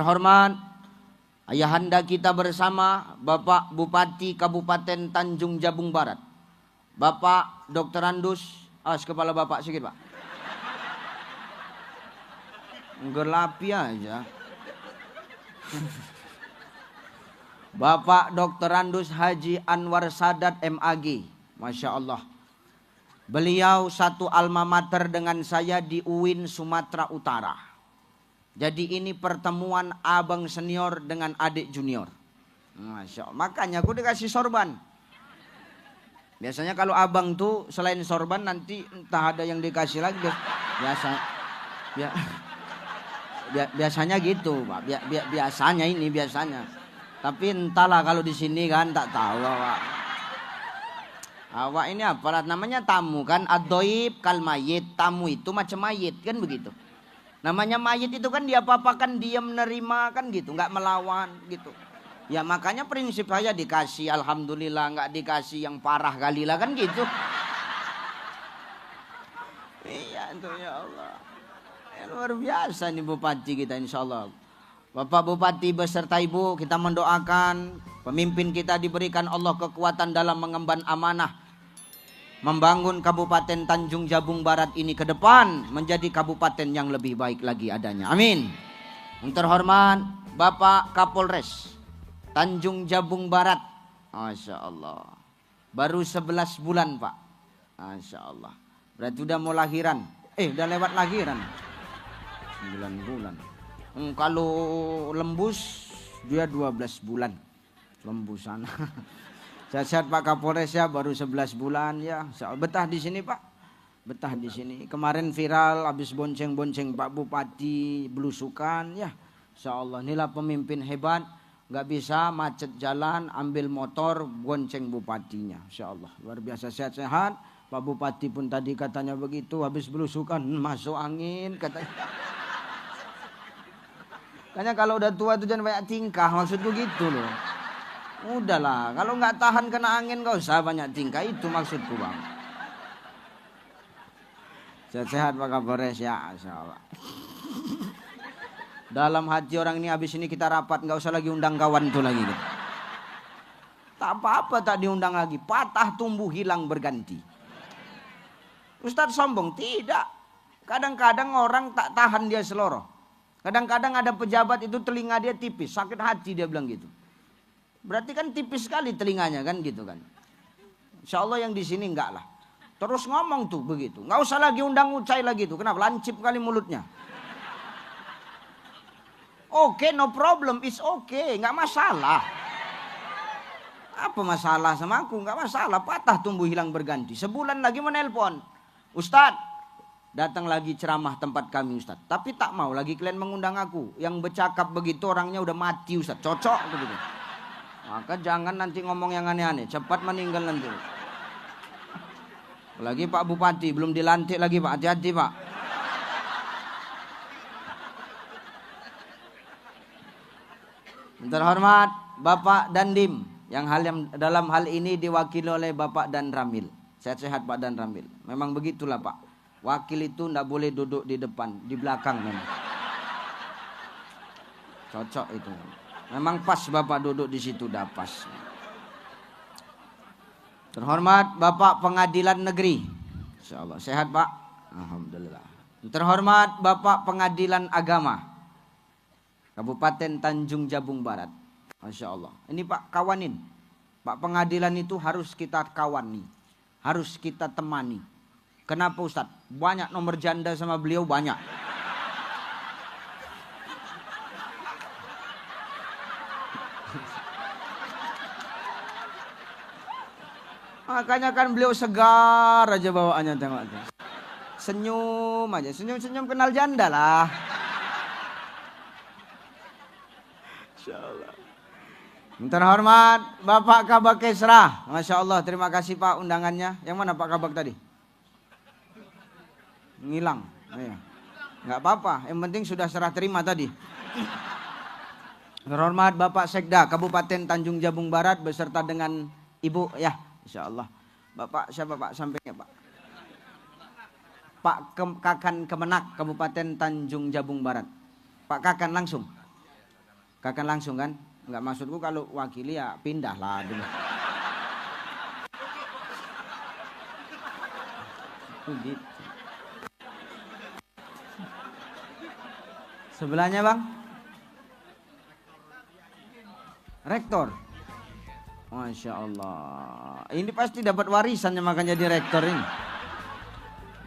terhormat ayahanda kita bersama Bapak Bupati Kabupaten Tanjung Jabung Barat, Bapak Dr. Andus. Awas kepala Bapak sedikit Pak. Gelapi aja. Bapak Dr. Andus Haji Anwar Sadat MAG. Masya Allah. Beliau satu alma mater dengan saya di UIN Sumatera Utara. Jadi ini pertemuan abang senior dengan adik junior. Masya Allah. Makanya aku dikasih sorban. Biasanya kalau abang tuh selain sorban nanti entah ada yang dikasih lagi. Biasanya gitu Pak. Biasanya ini biasanya. Tapi entahlah kalau di sini kan tak tahu Pak. Awak ini apalah namanya tamu kan, ad-dhaif kal mayit, tamu itu macam mayit kan begitu. Namanya mayit itu kan dia apa-apakan dia menerima kan gitu, nggak melawan gitu. Ya makanya prinsip saya dikasih alhamdulillah, nggak dikasih yang parah kali lah kan gitu. Iya itu ya Allah. Luar biasa nih Bupati kita insya Allah. Bapak Bupati beserta Ibu kita mendoakan pemimpin kita diberikan Allah kekuatan dalam mengemban amanah. Membangun Kabupaten Tanjung Jabung Barat ini ke depan menjadi kabupaten yang lebih baik lagi adanya. Amin. Yang terhormat Bapak Kapolres Tanjung Jabung Barat. Masya Allah. Baru 11 bulan Pak. Masya Allah. Berarti udah mau lahiran. Udah lewat lahiran. 9 bulan. Kalau lembus dia 12 bulan. Lembusan. Sehat-sehat Pak Kapolres ya, baru 11 bulan ya. Betah di sini Pak. Betah di sini. Kemarin viral habis bonceng-bonceng Pak Bupati belusukan ya. Insyaallah inilah pemimpin hebat. Nggak bisa macet jalan, ambil motor bonceng bupatinya. Insyaallah luar biasa sehat-sehat. Pak Bupati pun tadi katanya begitu, habis belusukan masuk angin katanya. Katanya kalau udah tua itu jangan banyak tingkah, maksudku gitu loh. Udahlah, kalau nggak tahan kena angin nggak usah banyak tingkah, itu maksudku Bang. Sehat-sehat Pak Kapolres ya, insyaallah. Dalam hati orang ini habis ini kita rapat, nggak usah lagi undang kawan tuh lagi. Gitu. Tak apa-apa tak diundang lagi, patah tumbuh hilang berganti. Ustadz sombong? Tidak. Kadang-kadang orang tak tahan dia seloroh. Kadang-kadang ada pejabat itu telinga dia tipis, sakit hati dia bilang gitu. Berarti kan tipis sekali telinganya kan gitu kan. Insya Allah yang di sini enggak lah. Terus ngomong tuh begitu. Nggak usah lagi undang Ucai lagi tuh. Kenapa? Lancip kali mulutnya. Oke, no problem, it's okay, nggak masalah. Apa masalah sama aku? Nggak masalah, patah tumbuh hilang berganti. Sebulan lagi menelpon, Ustadz, datang lagi ceramah tempat kami Ustadz. Tapi tak mau lagi kalian mengundang aku. Yang bercakap begitu orangnya udah mati Ustadz, cocok begitu. Maka jangan nanti ngomong yang aneh-aneh, cepat meninggal nanti. Lagi Pak Bupati belum dilantik lagi Pak, hati-hati Pak. Terhormat Bapak Dandim yang dalam hal ini diwakili oleh Bapak Dan Ramil. Sehat-sehat Pak Dan Ramil. Memang begitulah Pak. Wakil itu tidak boleh duduk di depan, di belakang memang. Cocok itu. Memang pas Bapak duduk di situ, dah pas. Terhormat Bapak Pengadilan Negeri. Insyaallah sehat Pak. Alhamdulillah. Terhormat Bapak Pengadilan Agama Kabupaten Tanjung Jabung Barat. Masya Allah. Ini Pak kawanin. Pak pengadilan itu harus kita kawani. Harus kita temani. Kenapa Ustadz? Banyak nomor janda sama beliau banyak. Makanya kan beliau segar aja bawaannya tengok. Senyum aja. Senyum-senyum kenal janda lah. Insyaallah. Terhormat Bapak Kabak Kesra. Masya Allah, terima kasih Pak undangannya. Yang mana Pak Kabak tadi? Ngilang. Iya. Nggak apa-apa, yang penting sudah serah terima tadi. Terhormat Bapak Sekda Kabupaten Tanjung Jabung Barat beserta dengan Ibu ya, insya Allah. Bapak siapa Pak sampainya Pak? Pak Kakan Kemenak Kabupaten Tanjung Jabung Barat. Pak Kakan langsung. Kakak langsung kan? Enggak, maksudku kalau wakili ya pindah lah dulu. Gitu. Sebelahnya bang? Rektor. Masya Allah. Ini pasti dapat warisannya makanya jadi rektor ini.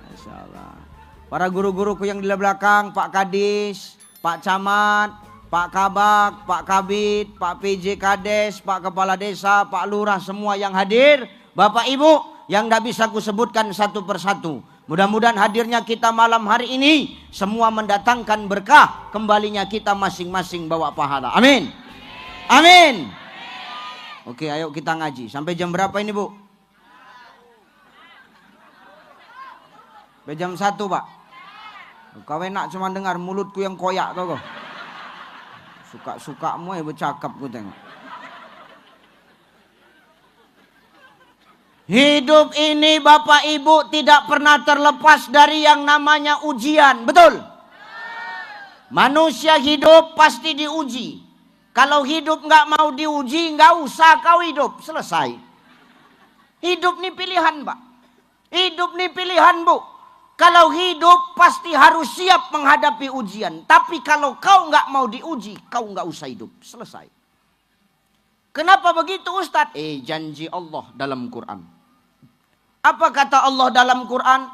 Masya Allah. Para guru-guruku yang di belakang, Pak Kadis, Pak Camat, Pak Kabak, Pak Kabid, Pak PJ Kades, Pak Kepala Desa, Pak Lurah, semua yang hadir, Bapak Ibu yang tidak bisa aku sebutkan satu persatu. Mudah-mudahan hadirnya kita malam hari ini semua mendatangkan berkah, kembalinya kita masing-masing bawa pahala. Amin. Amin. Oke, ayo kita ngaji. Sampai jam berapa ini, Bu? Sampai jam 1, Pak. Kau enak cuma dengar mulutku yang koyak tau kau. Suka-sukamu ya bercakap ku tengok. Hidup ini Bapak Ibu tidak pernah terlepas dari yang namanya ujian. Betul? Manusia hidup pasti diuji. Kalau hidup nggak mau diuji, nggak usah kau hidup. Selesai. Hidup nih pilihan, Pak. Hidup nih pilihan, Bu. Kalau hidup pasti harus siap menghadapi ujian. Tapi kalau kau nggak mau diuji, kau nggak usah hidup. Selesai. Kenapa begitu Ustadz? Janji Allah dalam Quran. Apa kata Allah dalam Quran?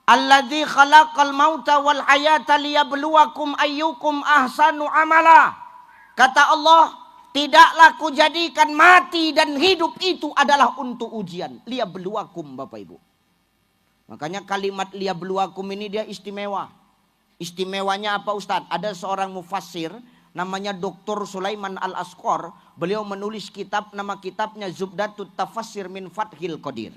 Alladzi khalaqal mauta wal hayata liyabluwakum ayyukum ahsanu amala. Kata Allah, tidaklah kujadikan mati dan hidup itu adalah untuk ujian. Liyabluwakum Bapak Ibu. Makanya kalimat liyabluwakum ini dia istimewa. Istimewanya apa Ustadz? Ada seorang mufassir namanya Dr. Sulaiman Al-Asqar. Beliau menulis kitab, nama kitabnya Zubdatut Tafassir min Fathil Qadir.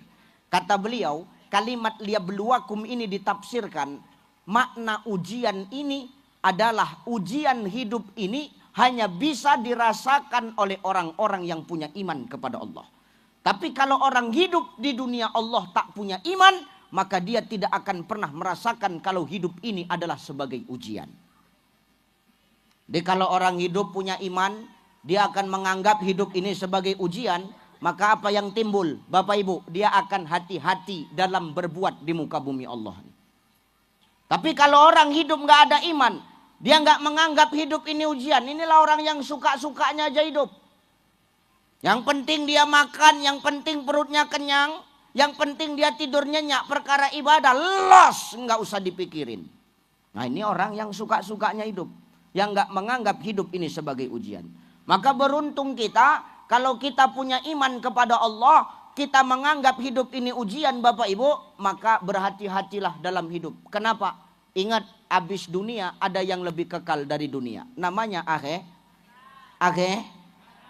Kata beliau, kalimat liyabluwakum ini ditafsirkan, makna ujian ini adalah ujian hidup ini hanya bisa dirasakan oleh orang-orang yang punya iman kepada Allah. Tapi kalau orang hidup di dunia Allah tak punya iman, maka dia tidak akan pernah merasakan kalau hidup ini adalah sebagai ujian. Jadi kalau orang hidup punya iman, dia akan menganggap hidup ini sebagai ujian, maka apa yang timbul? Bapak Ibu, dia akan hati-hati dalam berbuat di muka bumi Allah. Tapi kalau orang hidup nggak ada iman, dia nggak menganggap hidup ini ujian. Inilah orang yang suka-sukanya aja hidup. Yang penting dia makan, yang penting perutnya kenyang, yang penting dia tidur nyenyak, perkara ibadah los, nggak usah dipikirin. Nah ini orang yang suka-sukanya hidup, yang nggak menganggap hidup ini sebagai ujian. Maka beruntung kita kalau kita punya iman kepada Allah, kita menganggap hidup ini ujian Bapak Ibu, maka berhati-hatilah dalam hidup. Kenapa? Ingat, habis dunia ada yang lebih kekal dari dunia. Namanya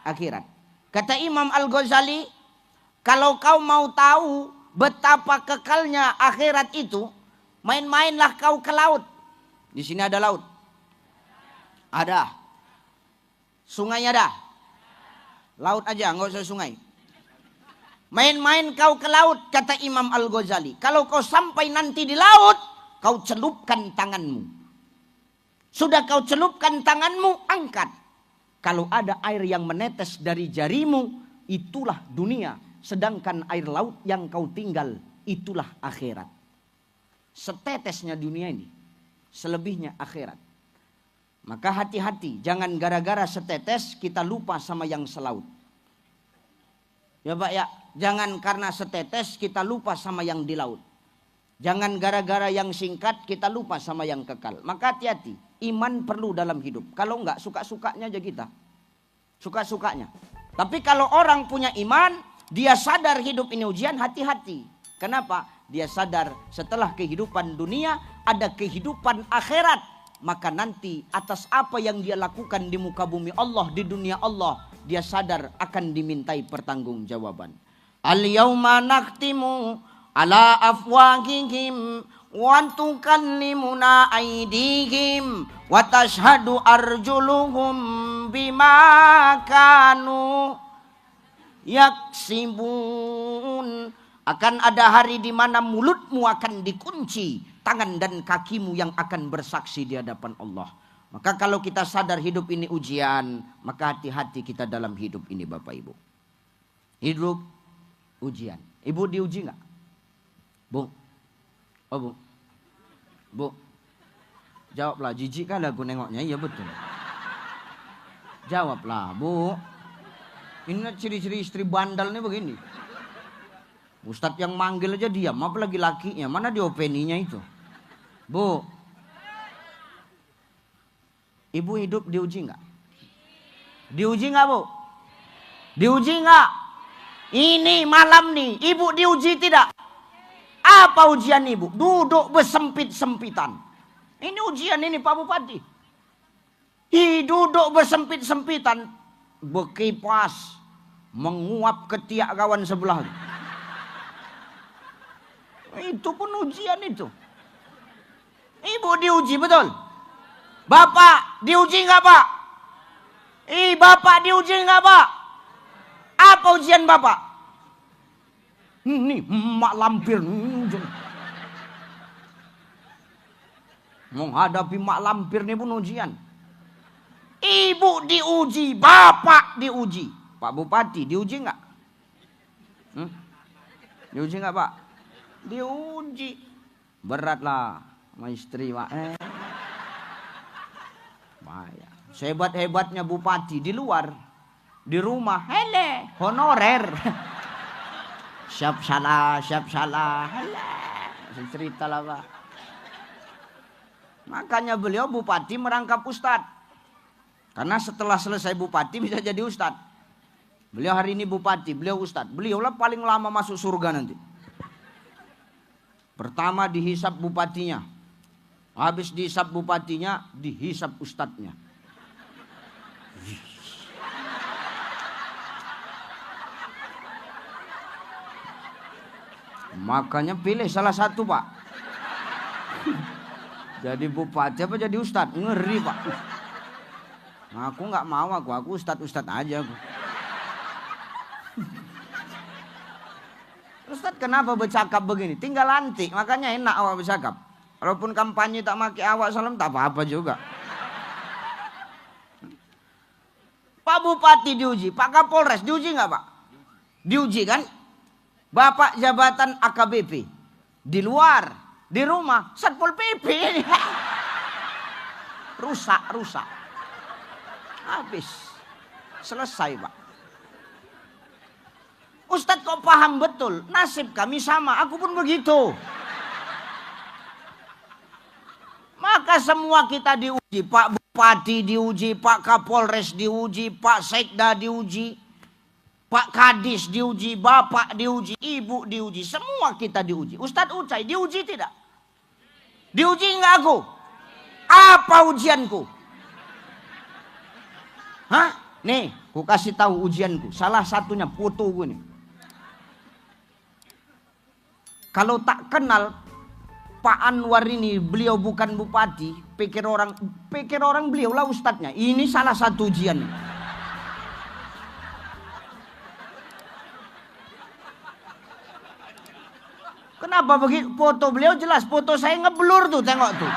akhirat. Kata Imam Al-Ghazali, kalau kau mau tahu betapa kekalnya akhirat itu, main-mainlah kau ke laut. Di sini ada laut. Ada. Sungai ada. Laut aja, nggak usah sungai. Main-main kau ke laut, kata Imam Al-Ghazali. Kalau kau sampai nanti di laut, kau celupkan tanganmu. Sudah kau celupkan tanganmu, angkat. Kalau ada air yang menetes dari jarimu, itulah dunia. Sedangkan air laut yang kau tinggal, itulah akhirat. Setetesnya dunia ini, selebihnya akhirat. Maka hati-hati, jangan gara-gara setetes kita lupa sama yang selaut. Ya Pak ya, jangan karena setetes kita lupa sama yang di laut. Jangan gara-gara yang singkat kita lupa sama yang kekal. Maka hati-hati, iman perlu dalam hidup. Kalau enggak, suka-sukanya aja kita. Suka-sukanya. Tapi kalau orang punya iman, dia sadar hidup ini ujian, hati-hati. Kenapa? Dia sadar setelah kehidupan dunia ada kehidupan akhirat. Maka nanti atas apa yang dia lakukan di muka bumi Allah, di dunia Allah, dia sadar akan dimintai pertanggungjawaban. Al-yawma nakhtimu ala afwahihim wa tukallimuna aydihim wa tashhadu arjuluhum bima kanu yaksibun. Akan ada hari di mana mulutmu akan dikunci, tangan dan kakimu yang akan bersaksi di hadapan Allah. Maka kalau kita sadar hidup ini ujian, maka hati-hati kita dalam hidup ini Bapak Ibu. Hidup ujian. Ibu diuji nggak? Bu? Oh bu? Bu? Jawablah, jijik kali aku nengoknya, iya betul. Jawablah bu. Ini ciri-ciri istri bandal nih begini. Ustadz yang manggil aja diam, apalagi lakinya. Mana diopeninya itu? Bu? Ibu hidup diuji nggak? Diuji nggak bu? Diuji nggak? Ini malam nih, ibu diuji tidak? Apa ujian ibu? Duduk bersempit-sempitan. Ini ujian ini Pak Bupati. Duduk bersempit-sempitan, berkipas, menguap ketiak kawan sebelah. Itu pun ujian itu. Ibu diuji betul? Bapak diuji nggak Pak? Bapak diuji nggak Pak? Apa ujian Bapak? Ini mak lampir. Menghadapi mak lampir ini pun ujian. Ibu diuji, bapak diuji. Pak Bupati diuji nggak? Diuji nggak Pak? Diuji. Berat lah sama istri Pak. Bahaya. Sehebat-hebatnya bupati di luar, di rumah, hele, honorer. Siap salah, hele. Cerita lah Pak. Makanya beliau bupati merangkap ustadz. Karena setelah selesai bupati bisa jadi ustadz. Beliau hari ini bupati, beliau ustadz. Beliau lah paling lama masuk surga nanti. Pertama dihisap bupatinya. Habis dihisap bupatinya, dihisap ustadznya. Makanya pilih salah satu Pak. Jadi bupati apa jadi ustadz? Ngeri Pak. Aku nggak mau aku ustadz aja aku. Ustadz kenapa bercakap begini? Tinggal lantik, makanya enak awak bercakap. Walaupun kampanye tak pakai awak salam tak apa-apa juga. Pak Bupati diuji, Pak Kapolres diuji nggak Pak? Diuji kan? Bapak jabatan AKBP di luar, di rumah Satpol PP. Rusak. Habis. Selesai Pak. Ustadz kok paham betul? Nasib kami sama, aku pun begitu. Maka semua kita diuji. Pak Bupati diuji, Pak Kapolres diuji, Pak Sekda diuji, Pak Kadis diuji, Bapak diuji, Ibu diuji. Semua kita diuji. Ustadz Ucai diuji tidak? Diuji enggak aku? Apa ujianku? Hah? Nih, ku kasih tahu ujianku. Salah satunya foto gue nih. Kalau tak kenal Pak Anwar ini, beliau bukan bupati, pikir orang beliau lah ustadznya. Ini salah satu ujian. Kenapa begitu? Foto beliau jelas, foto saya ngeblur tuh, tengok tuh.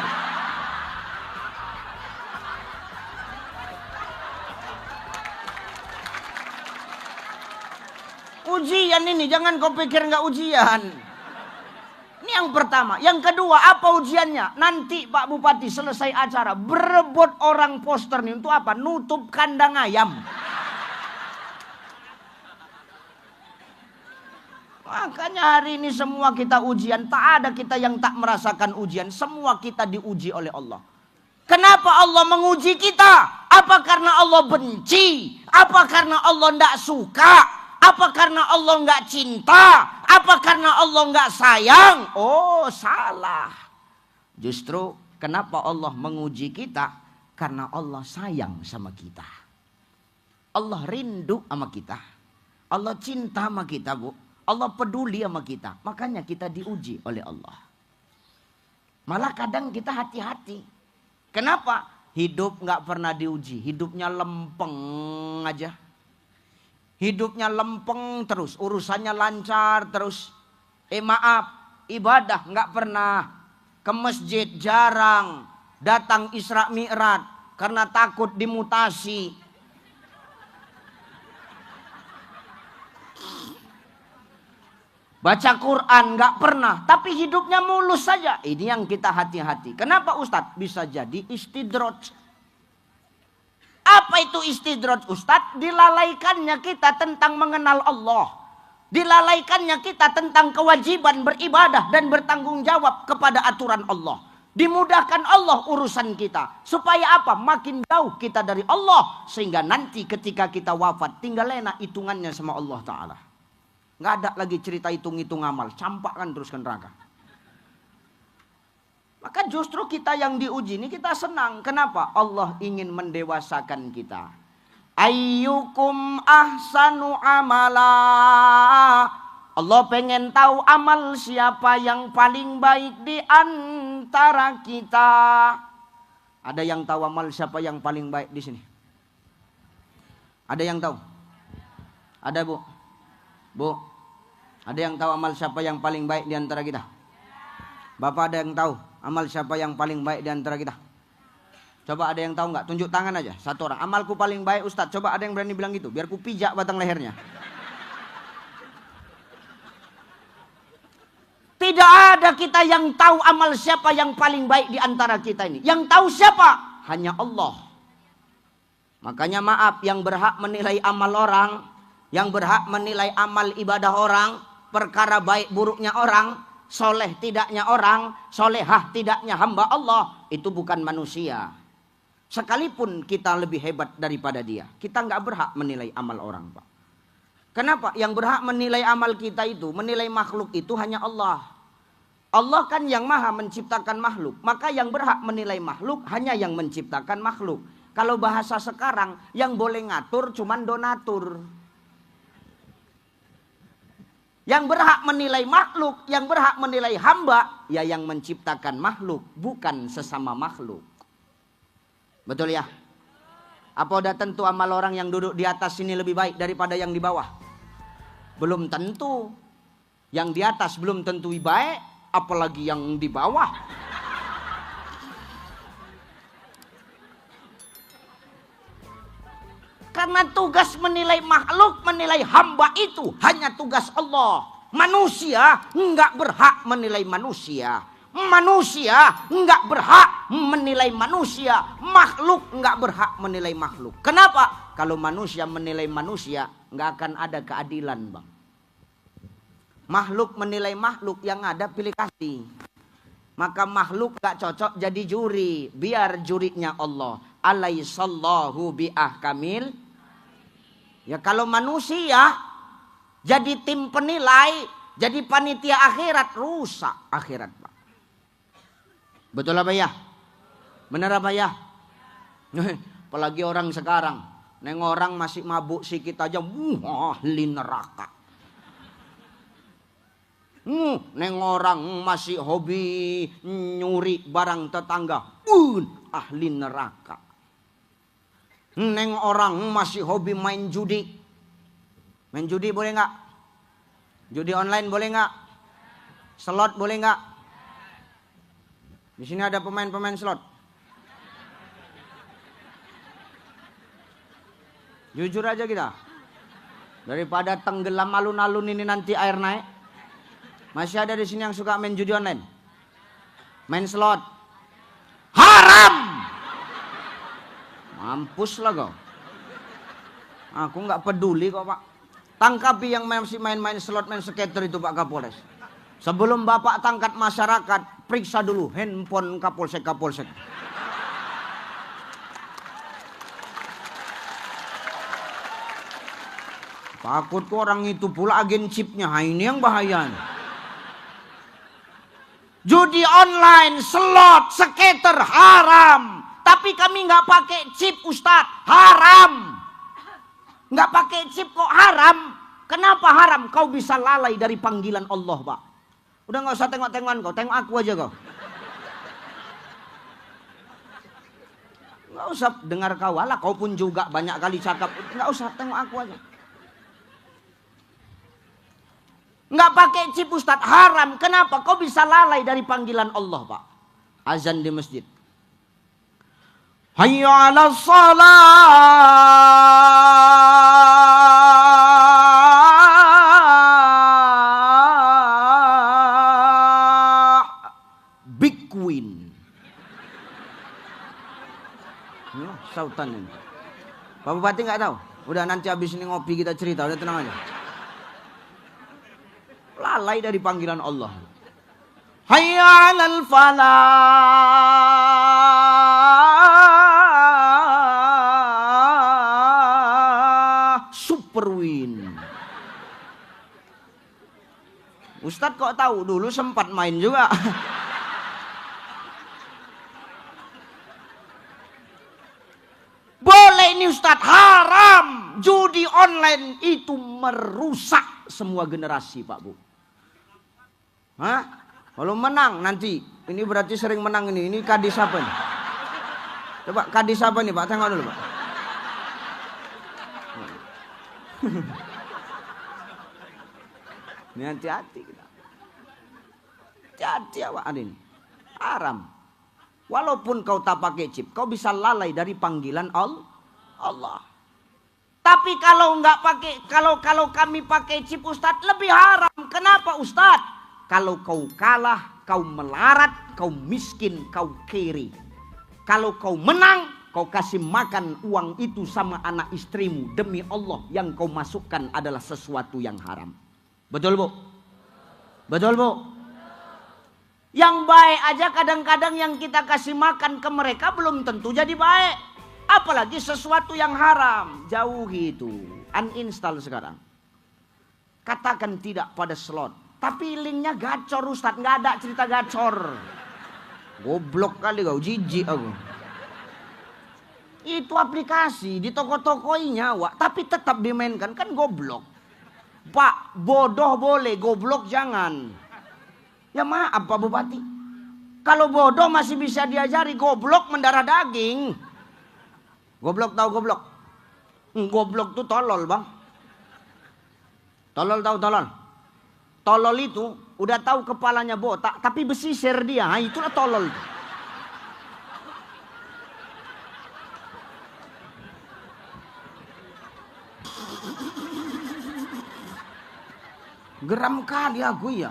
Ujian ini, jangan kau pikir nggak ujian. Ini yang pertama. Yang kedua, apa ujiannya? Nanti Pak Bupati selesai acara berebut orang poster nih untuk apa? Nutup kandang ayam. Makanya hari ini semua kita ujian. Tak ada kita yang tak merasakan ujian. Semua kita diuji oleh Allah. Kenapa Allah menguji kita? Apa karena Allah benci? Apa karena Allah tidak suka? Apa karena Allah nggak cinta? Apa karena Allah nggak sayang? Oh, salah. Justru kenapa Allah menguji kita? Karena Allah sayang sama kita. Allah rindu sama kita. Allah cinta sama kita, Bu. Allah peduli sama kita. Makanya kita diuji oleh Allah. Malah kadang kita hati-hati. Kenapa? Hidup nggak pernah diuji. Hidupnya lempeng aja. Hidupnya lempeng terus, urusannya lancar terus. Maaf, ibadah nggak pernah, ke masjid jarang, datang Isra Mi'raj, karena takut dimutasi. Baca Quran nggak pernah, tapi hidupnya mulus saja. Ini yang kita hati-hati. Kenapa Ustadz? Bisa jadi istidraj. Apa itu istidraj Ustadz? Dilalaikannya kita tentang mengenal Allah. Dilalaikannya kita tentang kewajiban beribadah dan bertanggung jawab kepada aturan Allah. Dimudahkan Allah urusan kita. Supaya apa? Makin jauh kita dari Allah. Sehingga nanti ketika kita wafat tinggal enak hitungannya sama Allah Ta'ala. Nggak ada lagi cerita hitung-hitung amal. Campakkan terus ke neraka. Maka justru kita yang diuji ini kita senang. Kenapa? Allah ingin mendewasakan kita. Ayyukum ahsanu amala. Allah pengen tahu amal siapa yang paling baik di antara kita. Ada yang tahu amal siapa yang paling baik di sini? Ada yang tahu? Ada Bu? Bu, ada yang tahu amal siapa yang paling baik di antara kita? Bapak ada yang tahu amal siapa yang paling baik di antara kita? Coba ada yang tahu nggak? Tunjuk tangan aja, satu orang. Amalku paling baik Ustadz. Coba ada yang berani bilang gitu, biar ku pijak batang lehernya. Tidak ada kita yang tahu amal siapa yang paling baik di antara kita ini. Yang tahu siapa? Hanya Allah. Makanya maaf, yang berhak menilai amal orang, yang berhak menilai amal ibadah orang, perkara baik buruknya orang, soleh tidaknya orang, solehah tidaknya hamba Allah, itu bukan manusia. Sekalipun kita lebih hebat daripada dia, kita nggak berhak menilai amal orang, Pak. Kenapa? Yang berhak menilai amal kita itu, menilai makhluk itu hanya Allah. Allah kan yang maha menciptakan makhluk, maka yang berhak menilai makhluk hanya yang menciptakan makhluk. Kalau bahasa sekarang, yang boleh ngatur cuman donatur. Yang berhak menilai makhluk, yang berhak menilai hamba, ya yang menciptakan makhluk, bukan sesama makhluk. Betul ya? Apa udah tentu amal orang yang duduk di atas ini lebih baik daripada yang di bawah? Belum tentu. Yang di atas belum tentu baik, apalagi yang di bawah. Karena tugas menilai makhluk, menilai hamba itu hanya tugas Allah. Manusia enggak berhak menilai manusia. Manusia enggak berhak menilai manusia. Makhluk enggak berhak menilai makhluk. Kenapa? Kalau manusia menilai manusia, enggak akan ada keadilan, Bang. Makhluk menilai makhluk, yang ada pilih kasih. Maka makhluk enggak cocok jadi juri. Biar jurinya Allah. Alaihissallahu biahkamil. Ya kalau manusia jadi tim penilai, jadi panitia akhirat, rusak akhirat, Pak. Betul apa ya? Benar apa ya? Apalagi orang sekarang, neng orang masih mabuk sikit aja, ahli neraka. Neng orang masih hobi nyuri barang tetangga, ahli neraka. Neng orang masih hobi main judi. Main judi boleh nggak? Judi online boleh nggak? Slot boleh nggak? Di sini ada pemain-pemain slot. Jujur aja kita. Daripada tenggelam alun-alun ini nanti air naik. Masih ada di sini yang suka main judi online. Main slot. Haram. Mampus lah kau. Aku nggak peduli kok, Pak. Tangkapi yang masih main-main slot, main skater itu, Pak Kapolres. Sebelum Bapak tangkap masyarakat, periksa dulu handphone Kapolsek. Takut kok orang itu pula agen chipnya. Ini yang bahaya. Judi online, slot, skater haram. Tapi kami nggak pakai chip, Ustadz. Haram. Nggak pakai chip kok haram. Kenapa haram? Kau bisa lalai dari panggilan Allah, Pak. Udah nggak usah tengok-tengokan kau. Tengok aku aja kau. Nggak usah dengar kau. Alah, kau pun juga banyak kali cakap. Nggak usah, tengok aku aja. Nggak pakai chip, Ustadz. Haram. Kenapa? Kau bisa lalai dari panggilan Allah, Pak. Azan di masjid. Hayya 'alas shalah. Big win. Sautan ini. Pak Bupati nggak tahu? Udah nanti habis ini ngopi kita cerita, udah tenang aja. Lalai dari panggilan Allah. Hayya 'alal falah. Super win. Ustadz kok tahu? Dulu sempat main juga. Boleh ini Ustadz, haram. Judi online itu merusak semua generasi Pak Bu. Hah? Kalau menang nanti, ini berarti sering menang ini. Ini kadis apa nih? Coba kadis apa nih Pak? Tengok dulu Pak. Ini hati-hati kita. Hati-hati awak ini. Haram. Walaupun kau tak pakai chip, kau bisa lalai dari panggilan Allah. Tapi kalau nggak pakai, kalau kami pakai chip Ustadz lebih haram. Kenapa Ustadz? Kalau kau kalah, kau melarat, kau miskin, kau kiri. Kalau kau menang, kau kasih makan uang itu sama anak istrimu. Demi Allah yang kau masukkan adalah sesuatu yang haram. Betul Bu? Betul Bu? Yang baik aja kadang-kadang yang kita kasih makan ke mereka belum tentu jadi baik. Apalagi sesuatu yang haram. Jauhi itu. Uninstall sekarang. Katakan tidak pada slot. Tapi linknya gacor Ustadz. Nggak ada cerita gacor. Goblok kali kau. Jijik aku. Itu aplikasi. Di toko-toko nyawa. Tapi tetap dimainkan. Kan goblok. Pak, bodoh boleh. Goblok jangan. Ya maaf Pak Bupati. Kalau bodoh masih bisa diajari. Goblok mendarah daging. Goblok tahu goblok? Goblok tuh tolol bang. Tolol tahu tolol? Tolol itu udah tahu kepalanya botak. Tapi besisir dia. Nah, itulah tolol. Geram kali aku ya.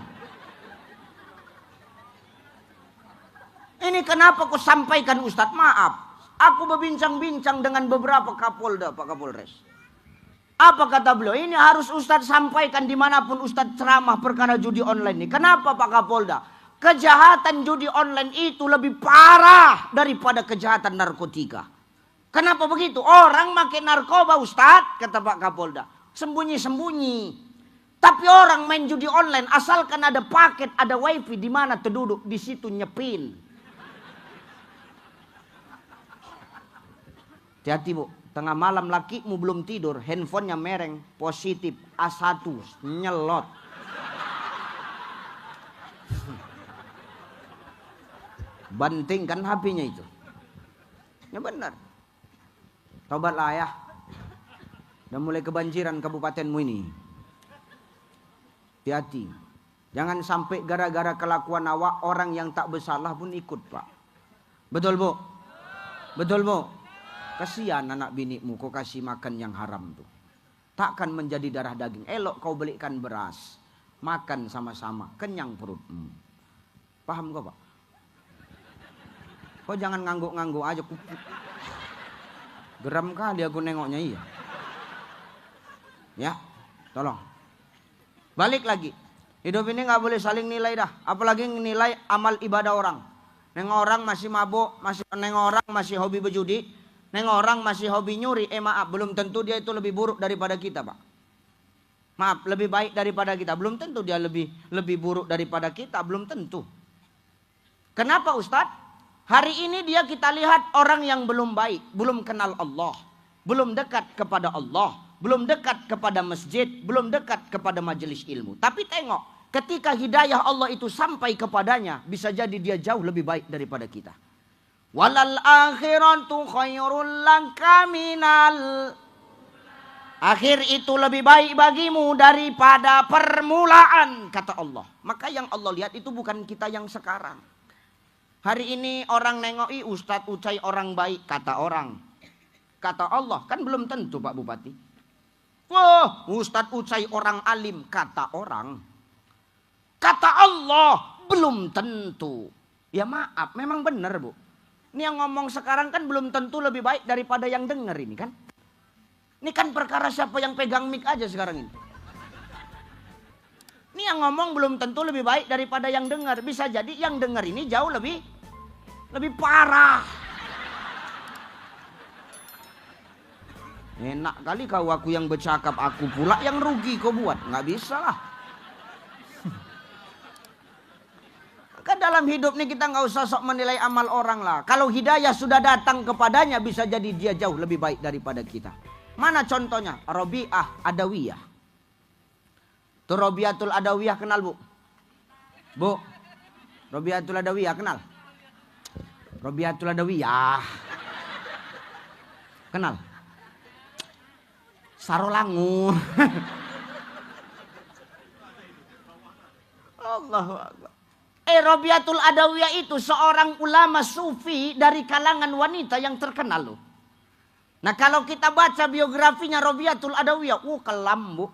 Ini kenapa aku sampaikan Ustadz? Maaf. Aku berbincang-bincang dengan beberapa Kapolda, Pak Kapolres. Apa kata beliau? Ini harus Ustadz sampaikan dimanapun Ustadz ceramah perkara judi online ini. Kenapa Pak Kapolda? Kejahatan judi online itu lebih parah daripada kejahatan narkotika. Kenapa begitu? Orang makin narkoba Ustadz, kata Pak Kapolda. Sembunyi-sembunyi. Tapi orang main judi online asalkan ada paket, ada wifi di mana terduduk di situ nyepin. Hati-hati Bu, tengah malam lakimu belum tidur, handphonenya mereng, positif, A1, nyelot. Bantingkan HP-nya itu. Ya benar. Taubatlah ya. Udah mulai kebanjiran kabupatenmu ini. Hati-hati. Jangan sampai gara-gara kelakuan awak, orang yang tak bersalah pun ikut Pak. Betul Bu? Betul Bu? Kasihan anak binikmu kau kasih makan yang haram tuh. Takkan menjadi darah daging. Elok kau belikan beras. Makan sama-sama. Kenyang perutmu. Paham kau Pak? Kau jangan ngangguk-ngangguk aja. Geram kali aku nengoknya iya. Ya, tolong. Balik lagi. Hidup ini gak boleh saling nilai dah. Apalagi nilai amal ibadah orang. Neng orang masih mabuk. Neng orang masih hobi berjudi. Neng orang masih hobi nyuri, maaf, belum tentu dia itu lebih buruk daripada kita Pak. Maaf, lebih baik daripada kita. Belum tentu dia lebih buruk daripada kita, belum tentu. Kenapa Ustadz? Hari ini dia kita lihat orang yang belum baik, belum kenal Allah. Belum dekat kepada Allah, belum dekat kepada masjid, belum dekat kepada majelis ilmu. Tapi tengok, ketika hidayah Allah itu sampai kepadanya, bisa jadi dia jauh lebih baik daripada kita. Walal akhiratu khairul laka minal. Akhir itu lebih baik bagimu daripada permulaan, kata Allah. Maka yang Allah lihat itu bukan kita yang sekarang. Hari ini orang nengoki Ustadz Ucai orang baik, kata orang. Kata Allah, kan belum tentu Pak Bupati. Wah, Ustadz Ucai orang alim, kata orang. Kata Allah, belum tentu. Ya maaf, memang benar Bu. Ini yang ngomong sekarang kan belum tentu lebih baik daripada yang dengar ini kan. Ini kan perkara siapa yang pegang mic aja sekarang ini. Ini yang ngomong belum tentu lebih baik daripada yang dengar. Bisa jadi yang dengar ini jauh lebih parah. Enak kali kau aku yang bercakap, aku pula yang rugi kau buat. Nggak bisa lah. Kan dalam hidup ini kita nggak usah sok menilai amal orang lah. Kalau hidayah sudah datang kepadanya, bisa jadi dia jauh lebih baik daripada kita. Mana contohnya? Robi'ah Adawiyah. Tuh Robiatul Adawiyah kenal Bu? Bu, Robiatul Adawiyah kenal? Robiatul Adawiyah kenal? Sarolangun. Allahu Akbar. Robiatul Adawiyah itu seorang ulama sufi dari kalangan wanita yang terkenal loh. Nah kalau kita baca biografinya Robiatul Adawiyah, kelam Bu.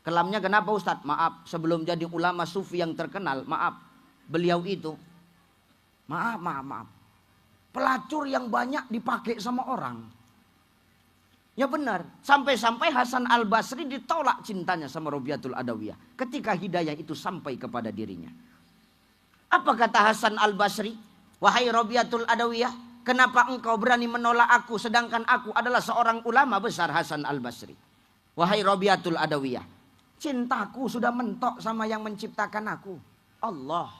Kelamnya kenapa Ustadz? Maaf, sebelum jadi ulama sufi yang terkenal, maaf, beliau itu, maaf, pelacur yang banyak dipakai sama orang. Ya benar, sampai-sampai Hasan Al-Basri ditolak cintanya sama Robiatul Adawiyah ketika hidayah itu sampai kepada dirinya. Apa kata Hasan Al-Basri? Wahai Robiatul Adawiyah, kenapa engkau berani menolak aku sedangkan aku adalah seorang ulama besar? Hasan Al-Basri. Wahai Robiatul Adawiyah, cintaku sudah mentok sama yang menciptakan aku, Allah.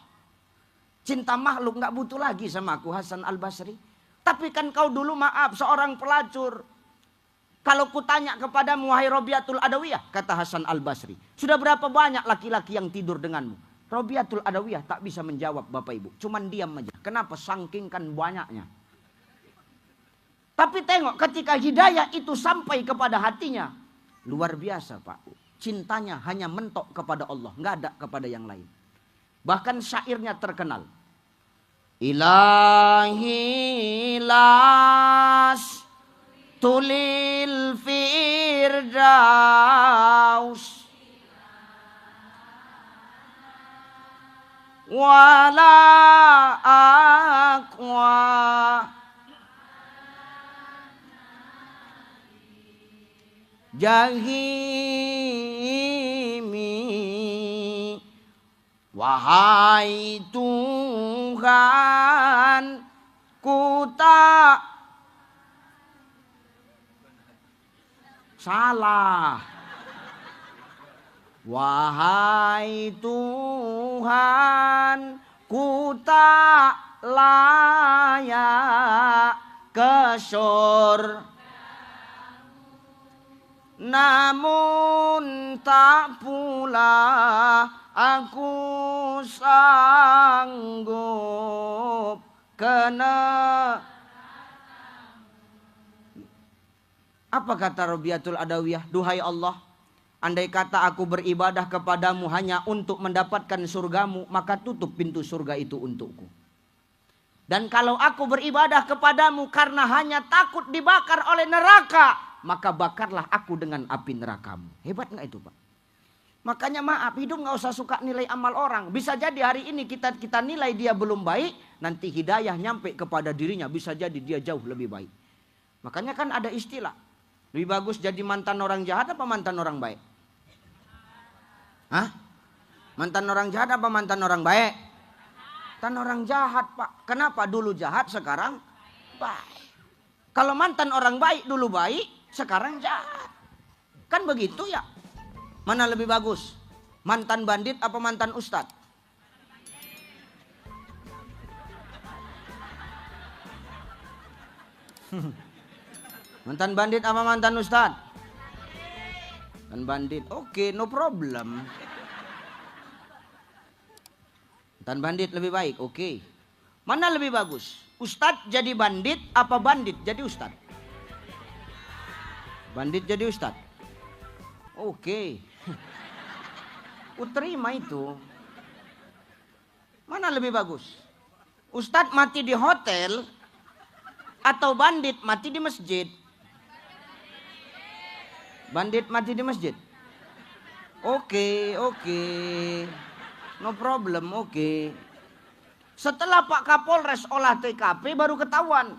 Cinta makhluk gak butuh lagi sama aku, Hasan Al-Basri. Tapi kan kau dulu maaf seorang pelacur. Kalau kutanya kepadamu wahai Robiatul Adawiyah, kata Hasan Al-Basri, sudah berapa banyak laki-laki yang tidur denganmu? Robiatul Adawiyah tak bisa menjawab Bapak Ibu. Cuman diam aja. Kenapa? Saking kan banyaknya. Tapi tengok ketika hidayah itu sampai kepada hatinya. Luar biasa Pak. Cintanya hanya mentok kepada Allah. Nggak ada kepada yang lain. Bahkan syairnya terkenal. Ilahi las tulil firdaus wala aqwa jahimi. Wahai Tuhan, ku tak salah. Wahai Tuhan, ku tak layak ke surga, namun tak pula aku sanggup kena. Apa kata Robiatul Adawiyah? Duhai Allah, andai kata aku beribadah kepadamu hanya untuk mendapatkan surgamu, maka tutup pintu surga itu untukku. Dan kalau aku beribadah kepadamu karena hanya takut dibakar oleh neraka, maka bakarlah aku dengan api nerakamu. Hebat nggak itu Pak? Makanya maaf, hidup nggak usah suka nilai amal orang. Bisa jadi hari ini kita nilai dia belum baik, nanti hidayah nyampe kepada dirinya, bisa jadi dia jauh lebih baik. Makanya kan ada istilah, lebih bagus jadi mantan orang jahat apa mantan orang baik? Hah? Mantan orang jahat apa mantan orang baik? Mantan orang jahat Pak. Kenapa? Dulu jahat, sekarang baik. Kalau mantan orang baik dulu baik, sekarang jahat. Kan begitu ya? Mana lebih bagus? Mantan bandit apa mantan ustadz? Mantan bandit apa mantan ustadz? Mantan bandit. Oke, no problem. Mantan bandit lebih baik. Oke. Mana lebih bagus? Ustadz jadi bandit apa bandit jadi ustadz? Bandit jadi ustadz. Oke. Ku terima itu. Mana lebih bagus? Ustadz mati di hotel atau bandit mati di masjid? Bandit mati di masjid. Oke. No problem, oke. Setelah Pak Kapolres olah TKP baru ketahuan.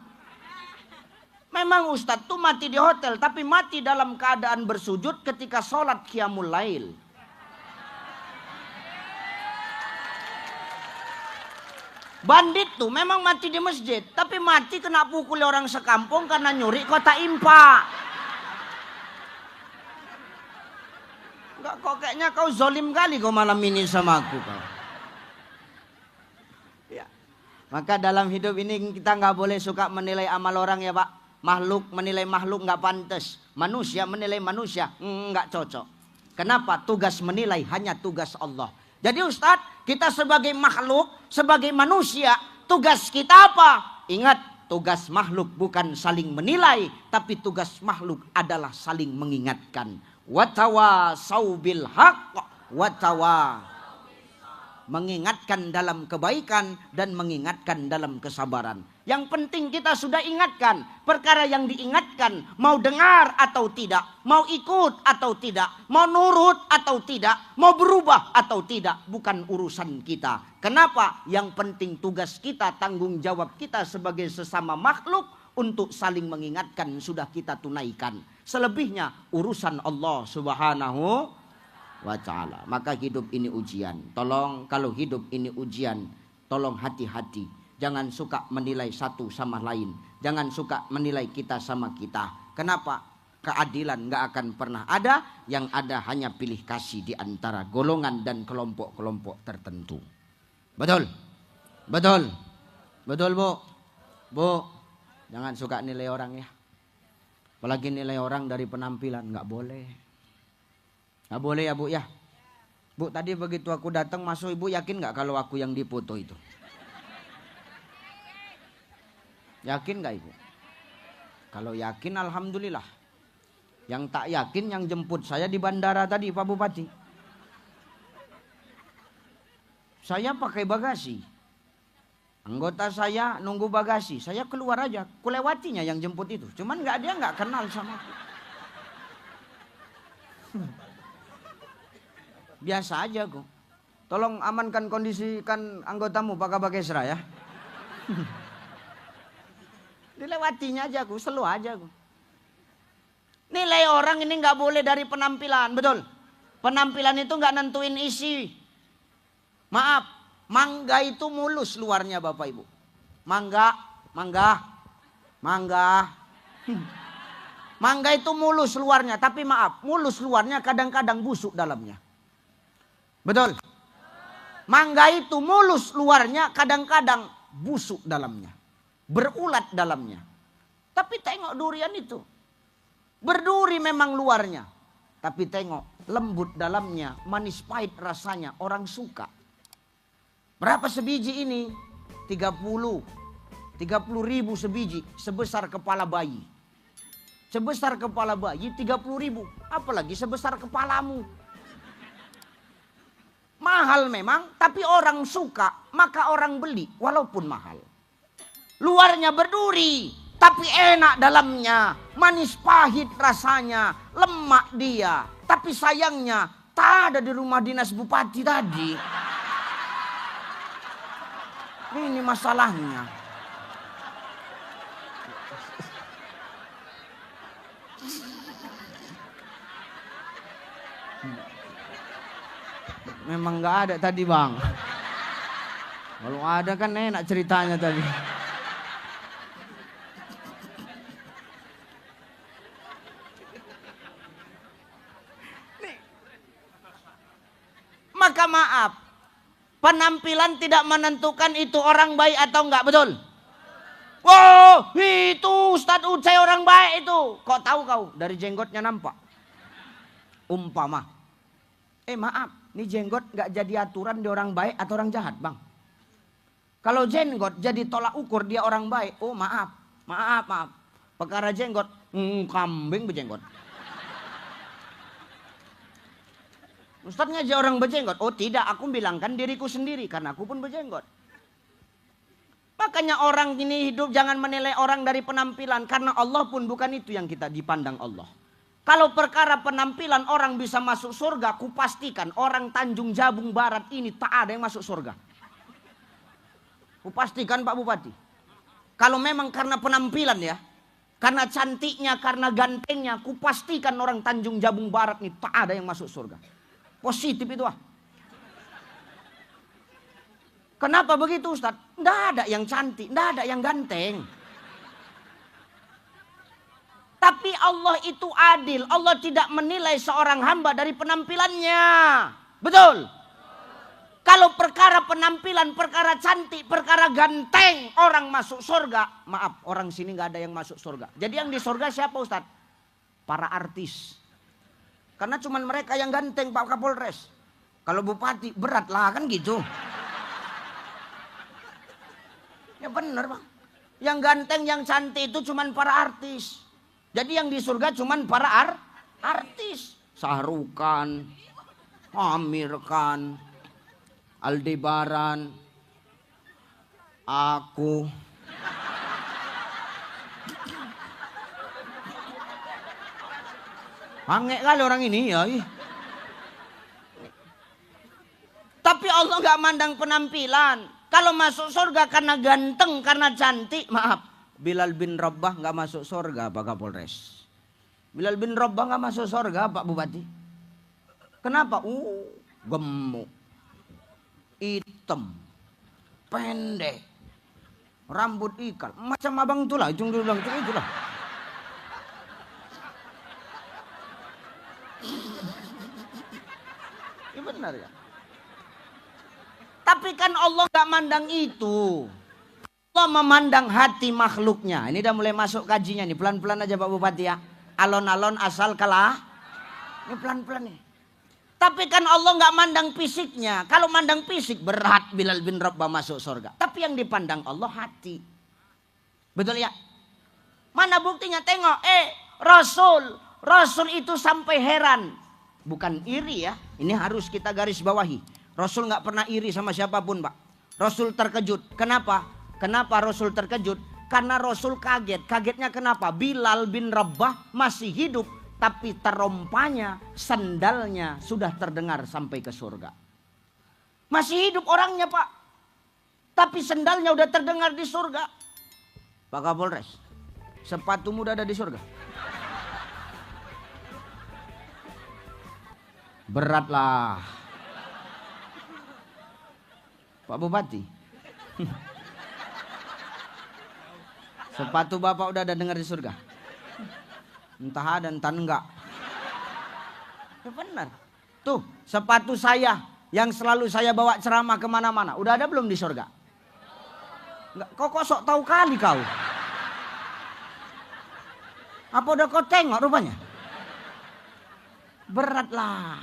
Memang Ustadz tuh mati di hotel, tapi mati dalam keadaan bersujud ketika sholat qiyamul lail. Bandit tuh memang mati di masjid, tapi mati kena pukul orang sekampung karena nyuri kota impa. Enggak, kok kayaknya kau zolim kali kau malam ini sama aku kau. Ya. Maka dalam hidup ini kita nggak boleh suka menilai amal orang ya Pak. Makhluk menilai makhluk nggak pantas. Manusia menilai manusia nggak cocok. Kenapa? Tugas menilai hanya tugas Allah. Jadi Ustadz, kita sebagai makhluk, sebagai manusia, tugas kita apa? Ingat, tugas makhluk bukan saling menilai, tapi tugas makhluk adalah saling mengingatkan. Watawasau bil haqq, mengingatkan dalam kebaikan dan mengingatkan dalam kesabaran. Yang penting kita sudah ingatkan. Perkara yang diingatkan, mau dengar atau tidak, mau ikut atau tidak, mau nurut atau tidak, mau berubah atau tidak, bukan urusan kita. Kenapa? Yang penting tugas kita, tanggung jawab kita sebagai sesama makhluk untuk saling mengingatkan sudah kita tunaikan. Selebihnya urusan Allah Subhanahu wa ta'ala. Maka hidup ini ujian. Tolong kalau hidup ini ujian, tolong hati-hati. Jangan suka menilai satu sama lain. Jangan suka menilai kita sama kita. Kenapa? Keadilan gak akan pernah ada. Yang ada hanya pilih kasih di antara golongan dan kelompok-kelompok tertentu. Betul? Betul? Betul Bu? Bu, jangan suka nilai orang ya. Apalagi nilai orang dari penampilan. Gak boleh. Gak boleh ya Bu ya. Bu, tadi begitu aku datang masuk, Ibu yakin gak kalau aku yang dipoto itu? Yakin gak Ibu? Kalau yakin alhamdulillah. Yang tak yakin yang jemput saya di bandara tadi Pak Bupati. Saya pakai bagasi. Anggota saya nunggu bagasi. Saya keluar aja. Kulewatinya yang jemput itu. Cuman dia gak kenal sama aku. Biasa aja kok. Tolong amankan kondisikan anggotamu Pak Kabakesra ya. Dilewatinya aja aku, selalu aja aku. Nilai orang ini nggak boleh dari penampilan, betul? Penampilan itu nggak nentuin isi. Maaf, mangga itu mulus luarnya Bapak Ibu. Mangga. Mangga itu mulus luarnya, tapi maaf, mulus luarnya kadang-kadang busuk dalamnya. Betul? Mangga itu mulus luarnya kadang-kadang busuk dalamnya. Berulat dalamnya. Tapi tengok durian itu. Berduri memang luarnya. Tapi tengok lembut dalamnya. Manis pahit rasanya. Orang suka. Berapa sebiji ini? 30 ribu sebiji. Sebesar kepala bayi. Sebesar kepala bayi 30 ribu. Apalagi sebesar kepalamu. Mahal memang. Tapi orang suka. Maka orang beli. Walaupun mahal. Luarnya berduri, tapi enak dalamnya. Manis pahit rasanya, lemak dia. Tapi sayangnya, tak ada di rumah dinas bupati tadi. Ini masalahnya. Memang gak ada tadi Bang. Kalau ada kan enak ceritanya tadi. Maka maaf, penampilan tidak menentukan itu orang baik atau enggak, betul? Wow, itu Ustadz Ucai orang baik itu. Kok tahu kau? Dari jenggotnya nampak. Umpama. Maaf, ini jenggot enggak jadi aturan dia orang baik atau orang jahat Bang. Kalau jenggot jadi tolak ukur dia orang baik. Oh maaf. Perkara jenggot, kambing berjenggot. Ustadz ngajak orang berjenggot. Oh tidak, aku bilangkan diriku sendiri karena aku pun berjenggot. Makanya orang ini hidup jangan menilai orang dari penampilan. Karena Allah pun bukan itu yang kita dipandang Allah. Kalau perkara penampilan orang bisa masuk surga, kupastikan orang Tanjung Jabung Barat ini tak ada yang masuk surga. Kupastikan Pak Bupati. Kalau memang karena penampilan ya, karena cantiknya, karena gantengnya, kupastikan orang Tanjung Jabung Barat ini tak ada yang masuk surga. Positif itu ah. Kenapa begitu Ustaz? Tidak ada yang cantik, tidak ada yang ganteng. Tapi Allah itu adil. Allah tidak menilai seorang hamba dari penampilannya. Betul? Kalau perkara penampilan, perkara cantik, perkara ganteng, orang masuk surga. Maaf, orang sini nggak ada yang masuk surga. Jadi yang di surga siapa Ustaz? Para artis. Karena cuma mereka yang ganteng Pak Kapolres. Kalau bupati berat lah kan gitu. Ya benar Pak. Yang ganteng, yang cantik itu cuma para artis. Jadi yang di surga cuma para artis. Sahrukan, Amir Khan, Aldebaran, aku. Angek kali orang ini ya. Tapi Allah nggak mandang penampilan. Kalau masuk surga karena ganteng, karena cantik, maaf. Bilal bin Rabah nggak masuk surga Pak Kapolres. Bilal bin Rabah nggak masuk surga Pak Bupati. Kenapa? Gemuk, hitam, pendek, rambut ikal, macam abang itulah, ujung dulu bilang itulah. Ini benar ya. Tapi kan Allah gak mandang itu. Allah memandang hati makhluknya. Ini udah mulai masuk kajinya nih. Pelan-pelan aja Pak Bupati ya. Alon-alon asal kalah. Ini pelan-pelan nih. Tapi kan Allah gak mandang fisiknya. Kalau mandang fisik berat Bilal bin Rabah masuk surga. Tapi yang dipandang Allah hati. Betul ya? Mana buktinya? Tengok. Rasul itu sampai heran. Bukan iri ya. Ini harus kita garis bawahi. Rasul nggak pernah iri sama siapapun Pak. Rasul terkejut. Kenapa? Kenapa Rasul terkejut? Karena Rasul kaget. Kagetnya kenapa? Bilal bin Rabah masih hidup. Tapi terompanya, sandalnya sudah terdengar sampai ke surga. Masih hidup orangnya Pak. Tapi sandalnya udah terdengar di surga. Pak Kapolres, sepatumu udah ada di surga. Beratlah. Pak Bupati. Sepatu Bapak udah ada dengar di surga? Entah ada entah enggak. Ya benar. Tuh sepatu saya yang selalu saya bawa ceramah kemana-mana. Udah ada belum di surga? Enggak. Kok sok tahu kali kau? Apa udah kau tengok rupanya? Beratlah.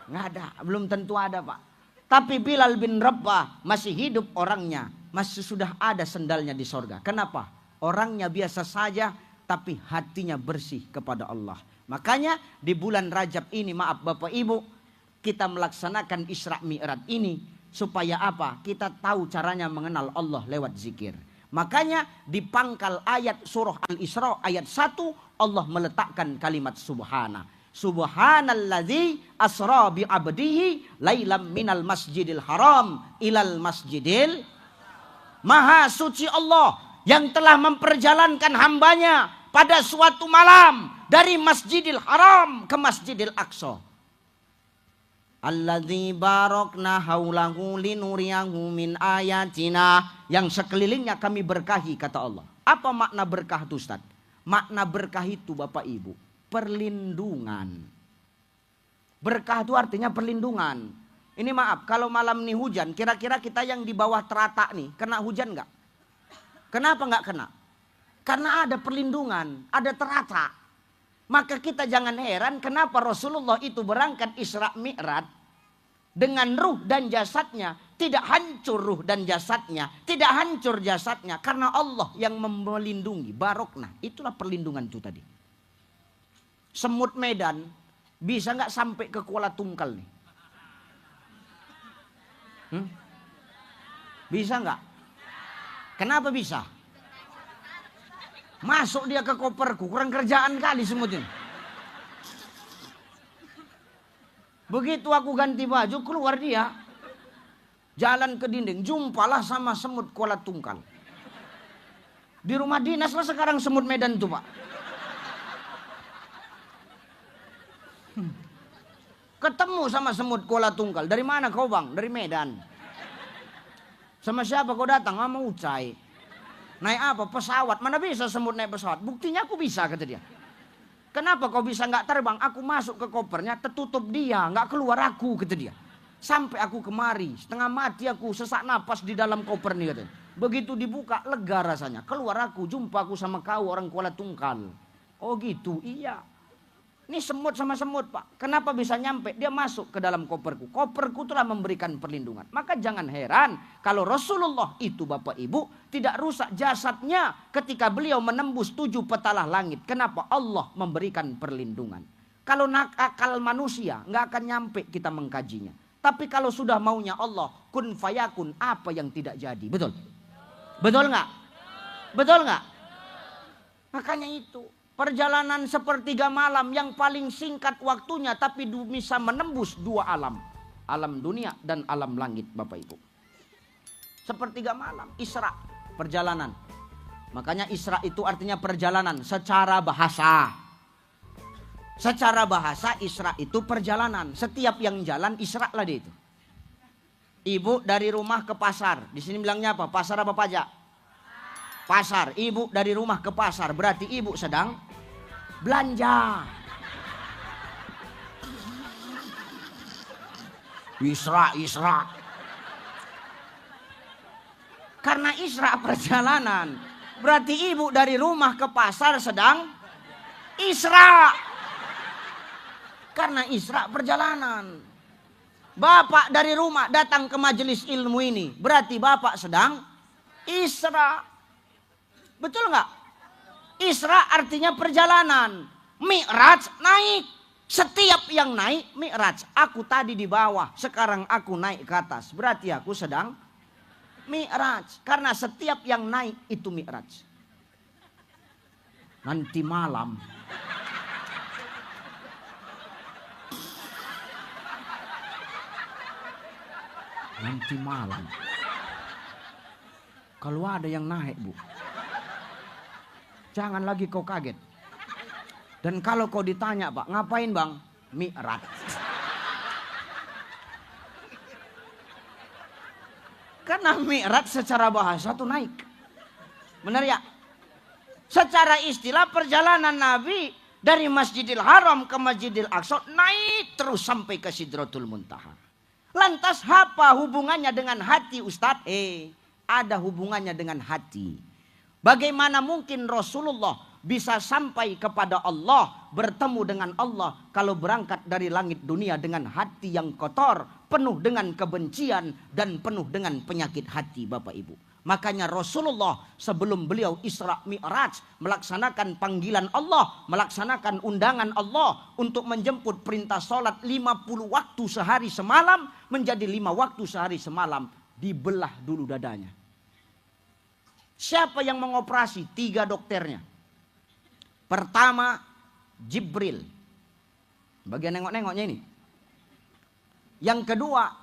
Nggak ada. Belum tentu ada Pak. Tapi Bilal bin Rabah masih hidup orangnya. Masih sudah ada sendalnya di sorga. Kenapa? Orangnya biasa saja. Tapi hatinya bersih kepada Allah. Makanya di bulan Rajab ini, maaf Bapak Ibu, kita melaksanakan Isra Mi'raj ini. Supaya apa? Kita tahu caranya mengenal Allah lewat zikir. Makanya di pangkal ayat surah Al-Isra ayat 1. Allah meletakkan kalimat subhana. Subhanalladzi asra bi abdihi lailam minal masjidil haram ilal masjidil. Maha suci Allah yang telah memperjalankan hambanya pada suatu malam dari masjidil haram ke masjidil aqsa. Alladzi barakna haulahu linuriyahu min ayatina. Yang sekelilingnya kami berkahi kata Allah. Apa makna berkah itu Ustaz? Makna berkah itu Bapak Ibu perlindungan. Berkah itu artinya perlindungan. Ini maaf, kalau malam nih hujan, kira-kira kita yang di bawah terata nih, kena hujan nggak? Kenapa nggak kena? Karena ada perlindungan, ada terata. Maka kita jangan heran kenapa Rasulullah itu berangkat Isra Mi'raj dengan ruh dan jasadnya. Tidak hancur ruh dan jasadnya, tidak hancur jasadnya. Karena Allah yang melindungi, barokna. Itulah perlindungan itu tadi. Semut Medan bisa nggak sampai ke Kuala Tungkal nih? Bisa nggak? Kenapa bisa? Masuk dia ke koperku, kurang kerjaan kali semut ini. Begitu aku ganti baju, keluar dia. Jalan ke dinding, jumpalah sama semut Kuala Tungkal. Di rumah dinas lah sekarang semut Medan tuh, Pak. Ketemu sama semut Kuala Tungkal. Dari mana kau, Bang? Dari Medan. Sama siapa kau datang? Sama Ucai. Naik apa? Pesawat. Mana bisa semut naik pesawat? Buktinya aku bisa, kata dia. Kenapa kau bisa nggak terbang? Aku masuk ke kopernya, tertutup dia, nggak keluar aku, kata dia. Sampai aku kemari, setengah mati aku, sesak napas di dalam koper nih, katanya. Begitu dibuka, lega rasanya. Keluar aku, jumpa aku sama kau orang Kuala Tungkal. Oh gitu, iya. Ini semut sama semut, Pak. Kenapa bisa nyampe? Dia masuk ke dalam koperku. Koperku telah memberikan perlindungan. Maka jangan heran kalau Rasulullah itu Bapak Ibu tidak rusak jasadnya ketika beliau menembus 7 petalah langit. Kenapa? Allah memberikan perlindungan. Kalau akal manusia nggak akan nyampe kita mengkajinya. Tapi kalau sudah maunya Allah, kun fayakun, apa yang tidak jadi. Betul? Betul nggak? Betul nggak? Makanya itu. Perjalanan sepertiga malam yang paling singkat waktunya tapi bisa menembus 2 alam. Alam dunia dan alam langit, Bapak Ibu. Sepertiga malam, Isra, perjalanan. Makanya Isra itu artinya perjalanan secara bahasa. Secara bahasa Isra itu perjalanan. Setiap yang jalan Isra lah dia itu. Ibu dari rumah ke pasar. Di sini bilangnya apa? Pasar apa pajak? Pasar. Ibu dari rumah ke pasar. Berarti ibu sedang belanja. Isra. Karena Isra perjalanan. Berarti ibu dari rumah ke pasar sedang Isra. Karena Isra perjalanan. Bapak dari rumah datang ke majelis ilmu ini. Berarti bapak sedang Isra. Betul nggak? Isra artinya perjalanan. Mi'raj naik. Setiap yang naik Mi'raj. Aku tadi di bawah, sekarang aku naik ke atas. Berarti aku sedang Mi'raj. Karena setiap yang naik itu Mi'raj. Nanti malam. Nanti malam. Kalau ada yang naik, Bu, jangan lagi kau kaget. Dan kalau kau ditanya, Pak, ngapain Bang? Mi'raj. Karena Mi'raj secara bahasa itu naik. Benar ya? Secara istilah perjalanan Nabi dari Masjidil Haram ke Masjidil Aqsa naik terus sampai ke Sidratul Muntaha. Lantas apa hubungannya dengan hati, Ustadz? Ada hubungannya dengan hati. Bagaimana mungkin Rasulullah bisa sampai kepada Allah, bertemu dengan Allah kalau berangkat dari langit dunia dengan hati yang kotor, penuh dengan kebencian dan penuh dengan penyakit hati, Bapak Ibu. Makanya Rasulullah sebelum beliau Isra Mi'raj melaksanakan panggilan Allah, melaksanakan undangan Allah untuk menjemput perintah sholat 50 waktu sehari semalam menjadi 5 waktu sehari semalam, dibelah dulu dadanya. Siapa yang mengoperasi? 3 dokternya. Pertama Jibril, bagian nengok-nengoknya ini. Yang kedua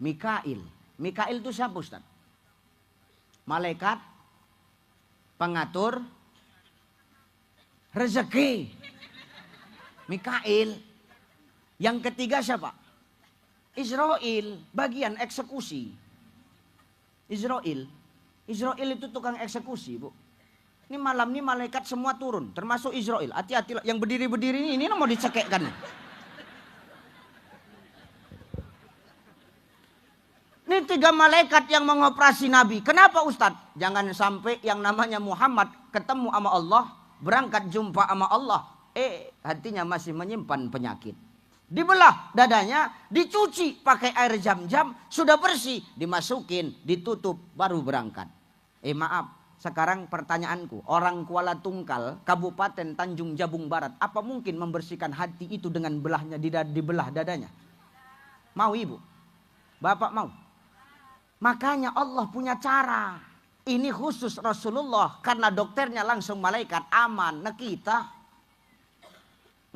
Mikail. Mikail itu siapa, Ustaz? Malaikat pengatur rezeki. Mikail. Yang ketiga siapa? Israel, bagian eksekusi. Israel itu tukang eksekusi, Bu. Ini malam ini malaikat semua turun, termasuk Israel. Hati-hati, yang berdiri-berdiri ini mau dicekekkan. Ini 3 malaikat yang mengoperasi Nabi. Kenapa, Ustadz? Jangan sampai yang namanya Muhammad ketemu sama Allah, berangkat jumpa sama Allah, hatinya masih menyimpan penyakit. Dibelah dadanya, dicuci pakai air jam-jam, sudah bersih, dimasukin, ditutup, baru berangkat. Maaf, sekarang pertanyaanku, orang Kuala Tungkal, Kabupaten Tanjung Jabung Barat, apa mungkin membersihkan hati itu dengan belahnya dibelah dadanya? Mau Ibu? Bapak mau? Makanya Allah punya cara. Ini khusus Rasulullah karena dokternya langsung malaikat aman. Nah kita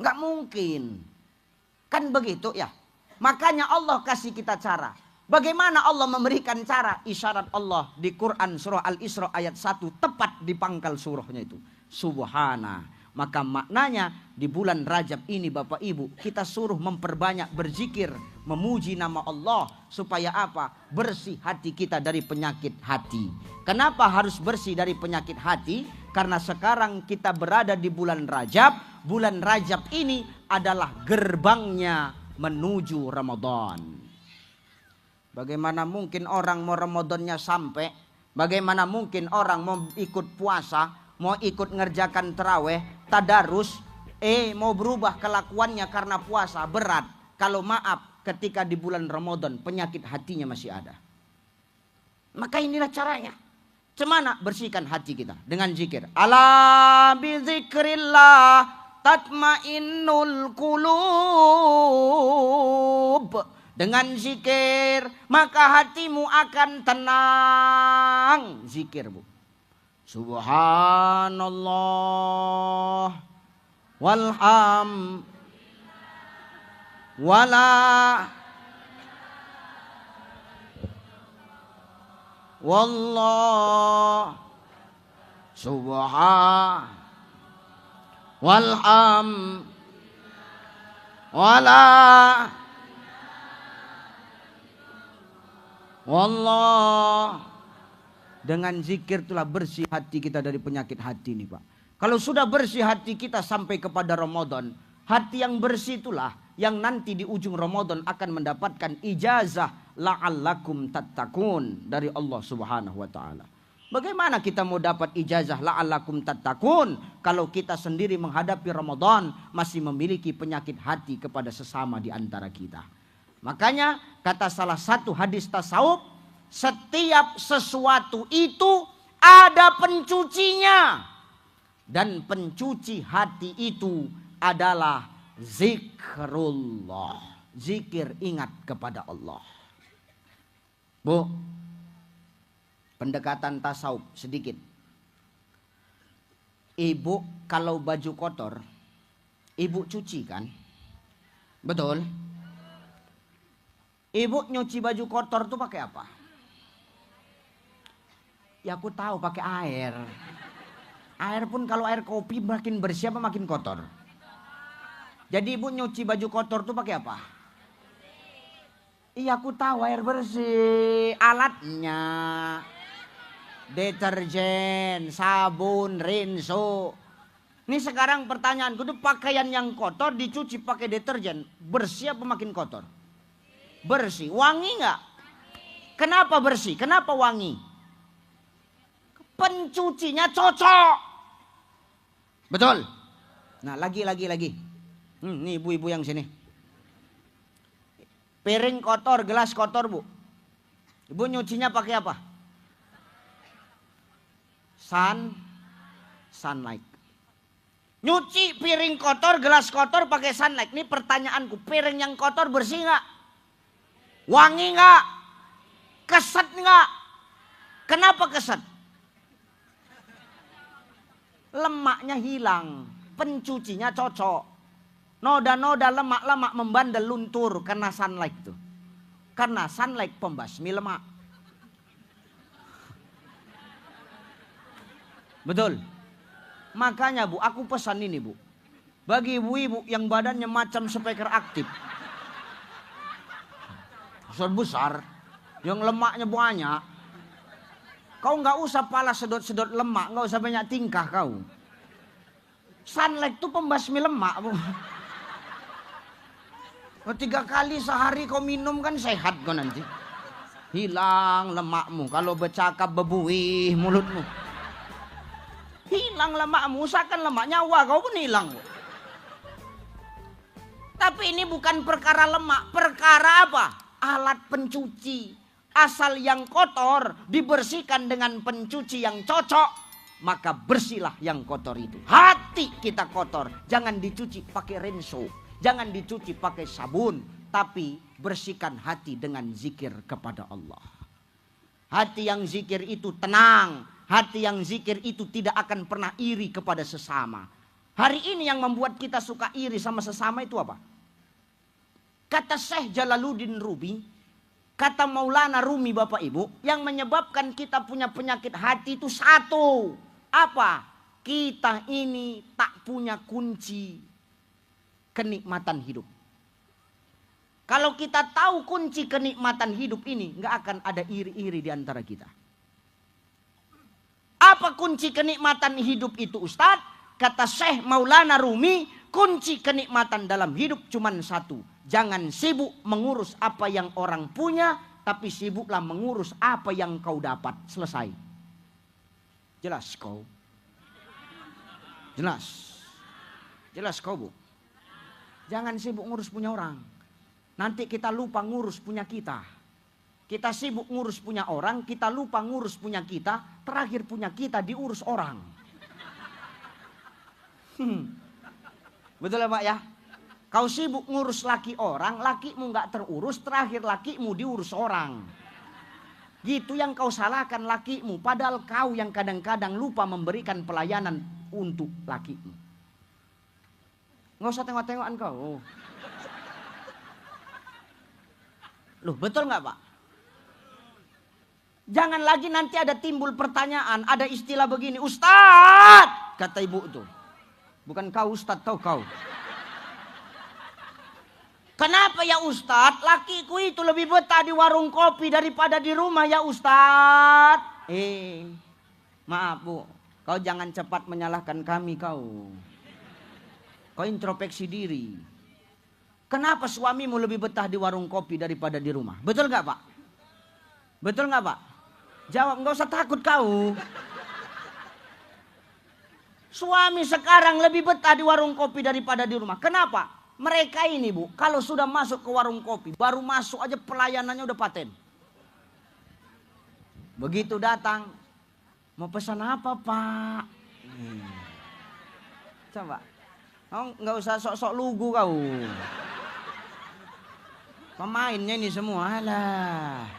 nggak mungkin. Kan begitu ya. Makanya Allah kasih kita cara. Bagaimana Allah memberikan cara? Isyarat Allah di Quran surah Al-Isra ayat 1 tepat di pangkal surahnya itu. Subhana. Maka maknanya di bulan Rajab ini Bapak Ibu kita suruh memperbanyak berzikir, memuji nama Allah supaya apa? Bersih hati kita dari penyakit hati. Kenapa harus bersih dari penyakit hati? Karena sekarang kita berada di bulan Rajab. Bulan Rajab ini adalah gerbangnya menuju Ramadan. Bagaimana mungkin orang mau Ramadannya sampai? Bagaimana mungkin orang mau ikut puasa, mau ikut ngerjakan terawih, tadarus, mau berubah kelakuannya karena puasa berat. Kalau maaf, ketika di bulan Ramadan penyakit hatinya masih ada. Maka inilah caranya. Cemana bersihkan hati kita dengan zikir. Ala bi zikrillah tatmainnul qulub. Dengan zikir maka hatimu akan tenang. Zikir, Bu. Subhanallah walham wala wallah subhan walham wala wallah. Dengan zikir itulah bersih hati kita dari penyakit hati ini, Pak. Kalau sudah bersih hati kita sampai kepada Ramadan, hati yang bersih itulah yang nanti di ujung Ramadan akan mendapatkan ijazah la'allakum tattaqun dari Allah Subhanahu wa taala. Bagaimana kita mau dapat ijazah la'allakum tattaqun kalau kita sendiri menghadapi Ramadan masih memiliki penyakit hati kepada sesama di antara kita? Makanya kata salah satu hadis tasawuf, setiap sesuatu itu ada pencucinya. Dan pencuci hati itu adalah zikrullah. Zikir ingat kepada Allah. Bu, pendekatan tasawuf sedikit. Ibu kalau baju kotor, ibu cuci kan? Betul? Ibu nyuci baju kotor tuh pakai apa? Ya aku tahu pakai air. Air pun kalau air kopi makin bersih apa makin kotor? Jadi ibu nyuci baju kotor tuh pakai apa? Iya aku tahu air bersih. Alatnya deterjen, sabun, rinso. Ini sekarang pertanyaanku tuh pakaian yang kotor dicuci pakai deterjen. Bersih apa makin kotor? Bersih. Wangi nggak? Kenapa bersih? Kenapa wangi? Pencucinya cocok. Betul. Nah lagi. Nih ibu-ibu yang sini. Piring kotor, gelas kotor, Bu. Ibu nyucinya pakai apa? Sunlight. Nyuci piring kotor, gelas kotor pakai sunlight. Ini pertanyaanku, piring yang kotor bersih nggak? Wangi nggak? Keset nggak? Kenapa keset? Lemaknya hilang, pencucinya cocok. Noda-noda lemak-lemak membandel luntur karena sunlight tuh. Karena sunlight pembasmi lemak. Betul. Makanya Bu, aku pesan ini Bu. Bagi ibu-ibu yang badannya macam speaker aktif. Besar, yang lemaknya banyak. Kau nggak usah pala sedot-sedot lemak, nggak usah banyak tingkah kau. Sunlight itu pembasmi lemak, Bu. 3 kali sehari kau minum kan sehat kau nanti. Hilang lemakmu. Kalau bercakap bebuih mulutmu. Hilang lemakmu, usahakan lemak nyawa kau pun hilang. Tapi ini bukan perkara lemak, perkara apa? Alat pencuci. Asal yang kotor dibersihkan dengan pencuci yang cocok, maka bersihlah yang kotor itu. Hati kita kotor, jangan dicuci pakai rinso, jangan dicuci pakai sabun, tapi bersihkan hati dengan zikir kepada Allah. Hati yang zikir itu tenang. Hati yang zikir itu tidak akan pernah iri kepada sesama. Hari ini yang membuat kita suka iri sama sesama itu apa? Kata Syekh Jalaluddin Rumi, kata Maulana Rumi Bapak Ibu, yang menyebabkan kita punya penyakit hati itu satu. Apa? Kita ini tak punya kunci kenikmatan hidup. Kalau kita tahu kunci kenikmatan hidup ini, nggak akan ada iri-iri di antara kita. Apa kunci kenikmatan hidup itu Ustadz? Kata Syekh Maulana Rumi, kunci kenikmatan dalam hidup cuma satu. Jangan sibuk mengurus apa yang orang punya, tapi sibuklah mengurus apa yang kau dapat. Selesai. Jelas kau? Jelas? Jelas kau, Bu? Jangan sibuk ngurus punya orang. Nanti kita lupa ngurus punya kita. Kita sibuk ngurus punya orang, kita lupa ngurus punya kita. Terakhir punya kita diurus orang. Betul ya Pak ya? Kau sibuk ngurus laki orang, lakimu nggak terurus, terakhir lakimu diurus orang. Gitu yang kau salahkan lakimu, padahal kau yang kadang-kadang lupa memberikan pelayanan untuk lakimu. Nggak usah tengok-tengokan kau. Loh betul nggak Pak? Jangan lagi nanti ada timbul pertanyaan, ada istilah begini, Ustadz, kata ibu itu. Bukan kau Ustadz, tahu kau. Kenapa ya Ustadz, lakiku itu lebih betah di warung kopi daripada di rumah ya Ustadz. Maaf Bu, kau jangan cepat menyalahkan kami kau. Kau introspeksi diri. Kenapa suamimu lebih betah di warung kopi daripada di rumah? Betul nggak Pak? Betul nggak Pak? Jawab, nggak usah takut kau. Suami sekarang lebih betah di warung kopi daripada di rumah. Kenapa? Mereka ini Bu, kalau sudah masuk ke warung kopi, baru masuk aja pelayanannya udah paten. Begitu datang, mau pesan apa Pak? Coba, kau nggak usah sok-sok lugu kau. Pemainnya ini semua, alah.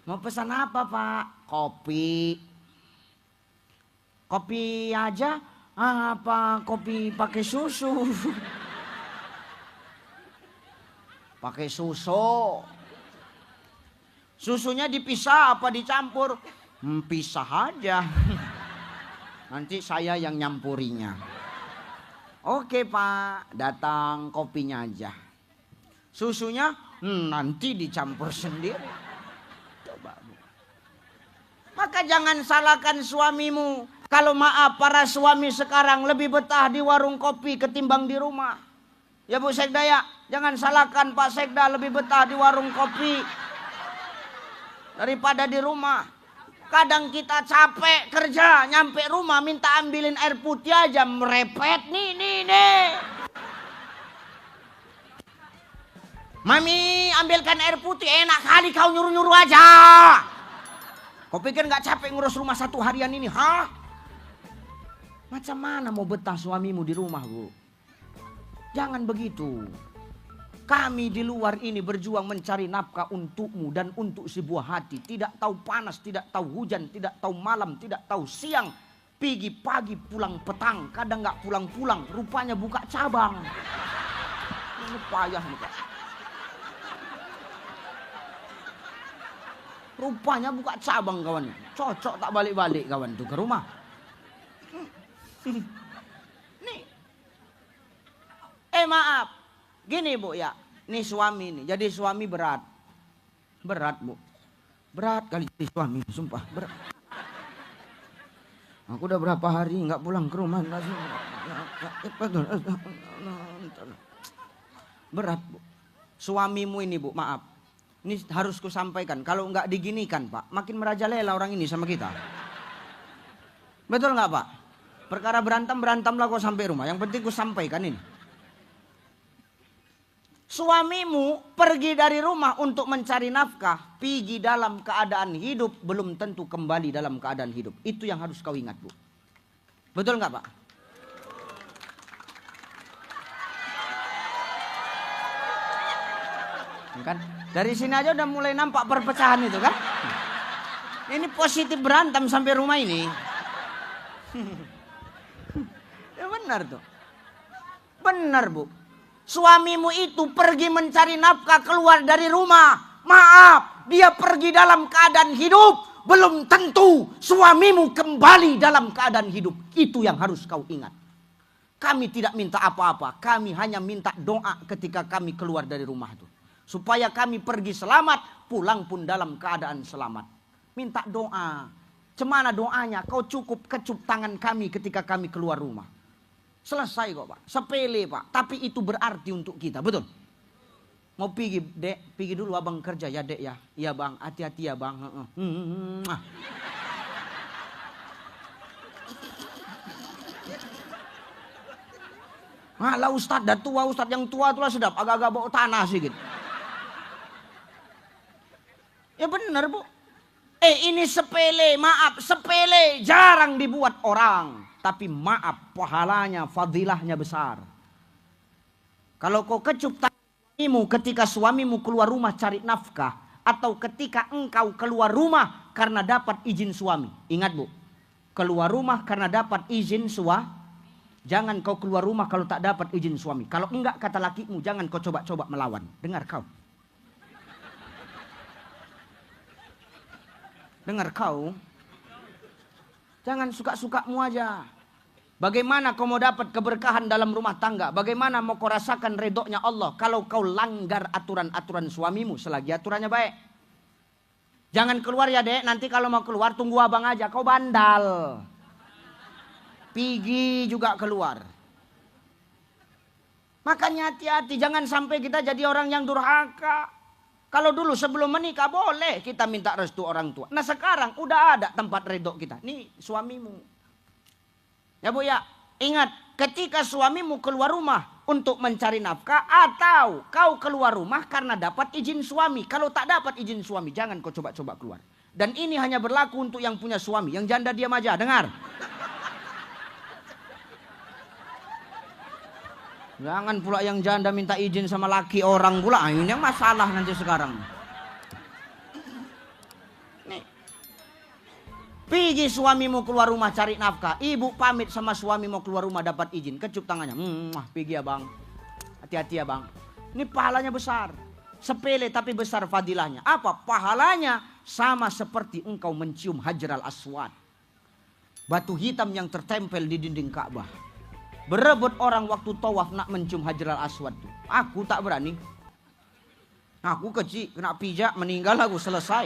Mau pesan apa Pak? Kopi. Kopi aja? Apa kopi pakai susu? Pakai susu. Susunya dipisah apa dicampur? Pisah aja. Nanti saya yang nyampurinya. Oke Pak, datang kopinya aja. Susunya nanti dicampur sendiri. Coba Bu. Maka jangan salahkan suamimu. Kalau maaf para suami sekarang lebih betah di warung kopi ketimbang di rumah. Ya Bu Sekda ya, jangan salahkan Pak Sekda lebih betah di warung kopi daripada di rumah. Kadang kita capek kerja, nyampe rumah minta ambilin air putih aja merepet nih. Mami ambilkan air putih, enak kali kau nyuruh-nyuruh aja. Kau pikir gak capek ngurus rumah satu harian ini, hah? Macam mana mau betah suamimu di rumah Bu? Jangan begitu. Kami di luar ini berjuang mencari nafkah untukmu dan untuk sebuah hati. Tidak tahu panas, tidak tahu hujan, tidak tahu malam, tidak tahu siang. Pergi pagi pulang petang, kadang gak pulang-pulang. Rupanya buka cabang. Ini payah nih Pak. Rupanya buka cabang kawan. Cocok tak balik-balik kawan tuh ke rumah. Nih. Maaf. Gini Bu ya. Nih suami nih. Jadi suami berat. Berat Bu. Berat kali jadi suami. Sumpah berat. Aku udah berapa hari nggak pulang ke rumah. Berat Bu. Suamimu ini Bu, maaf. Ini harus ku sampaikan. Kalau nggak diginikan Pak, makin merajalela orang ini sama kita. Betul nggak Pak? Perkara berantemlah kau sampai rumah. Yang penting ku sampaikan ini. Suamimu pergi dari rumah untuk mencari nafkah, pergi dalam keadaan hidup, belum tentu kembali dalam keadaan hidup. Itu yang harus kau ingat Bu. Betul nggak Pak? Kan? Dari sini aja udah mulai nampak perpecahan itu kan? Ini positif berantem sampai rumah ini. Ya benar tuh. Benar bu. Suamimu itu pergi mencari nafkah keluar dari rumah. Maaf, dia pergi dalam keadaan hidup. Belum tentu suamimu kembali dalam keadaan hidup. Itu yang harus kau ingat. Kami tidak minta apa-apa. Kami hanya minta doa ketika kami keluar dari rumah itu. Supaya kami pergi selamat, pulang pun dalam keadaan selamat. Minta doa. Cemana doanya? Kau cukup kecup tangan kami ketika kami keluar rumah. Selesai kok Pak. Sepele Pak. Tapi itu berarti untuk kita. Betul? Mau pergi dek. Pergi dulu abang kerja ya dek ya. Iya bang. Hati-hati ya bang. Malah Ustadz dah tua. Ustadz yang tua itulah sedap. Agak-agak bawa tanah sedikit. Ya benar bu. Ini sepele. Maaf sepele. Jarang dibuat orang. Tapi maaf pahalanya, fadilahnya besar. Kalau kau kecup tangan suamimu ketika suamimu keluar rumah cari nafkah. Atau ketika engkau keluar rumah karena dapat izin suami. Ingat bu. Keluar rumah karena dapat izin suami. Jangan kau keluar rumah kalau tak dapat izin suami. Kalau enggak kata lakimu jangan kau coba-coba melawan. Dengar kau. Dengar kau. Jangan suka-sukamu aja. Bagaimana kau mau dapat keberkahan dalam rumah tangga? Bagaimana mau kau rasakan redoknya Allah kalau kau langgar aturan-aturan suamimu selagi aturannya baik? Jangan keluar ya dek. Nanti kalau mau keluar tunggu abang aja. Kau bandal. Pigi juga keluar. Makanya hati-hati. Jangan sampai kita jadi orang yang durhaka. Kalau dulu sebelum menikah boleh kita minta restu orang tua. Nah sekarang udah ada tempat redok kita. Nih suamimu. Ya bu ya. Ingat ketika suamimu keluar rumah untuk mencari nafkah. Atau kau keluar rumah karena dapat izin suami. Kalau tak dapat izin suami jangan kau coba-coba keluar. Dan ini hanya berlaku untuk yang punya suami. Yang janda diam aja. Dengar. Jangan pula yang janda minta izin sama laki orang pula. Ini yang masalah nanti sekarang. Nih. Pergi suamimu keluar rumah cari nafkah. Ibu pamit sama suami mau keluar rumah dapat izin. Kecup tangannya. Pergi ya bang. Hati-hati ya bang. Ini pahalanya besar. Sepele tapi besar fadilahnya. Apa? Pahalanya sama seperti engkau mencium Hajar al-Aswad. Batu hitam yang tertempel di dinding Ka'bah. Berebut orang waktu tawaf nak mencium Hajar al-Aswad. Aku tak berani. Aku kecil, kena pijak, meninggal aku selesai.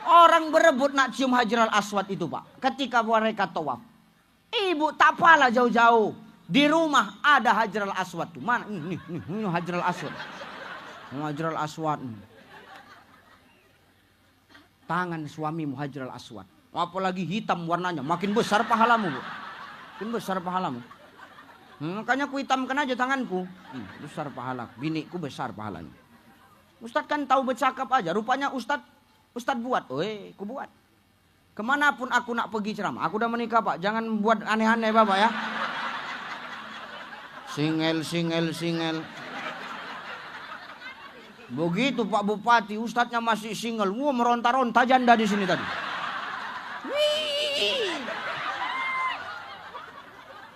Orang berebut nak cium Hajar al-Aswad itu pak. Ketika mereka tawaf. Ibu tak pala jauh-jauh. Di rumah ada Hajar al-Aswad tuh. Mana? Ini Hajar al-Aswad. Hajar al-Aswad. Tangan suamimu Hajar al-Aswad. Apalagi hitam warnanya. Makin besar pahalamu bu. Makin besar pahalamu. Makanya ku hitamkan aja tanganku. Besar pahala. Biniku besar pahalanya. Ustadz kan tahu bercakap aja. Rupanya Ustadz buat. Ku buat. Kemanapun aku nak pergi ceramah. Aku udah menikah pak. Jangan buat aneh-aneh bapak ya. Singel. Begitu Pak Bupati. Ustadznya masih single. Meronta-ronta janda di sini tadi.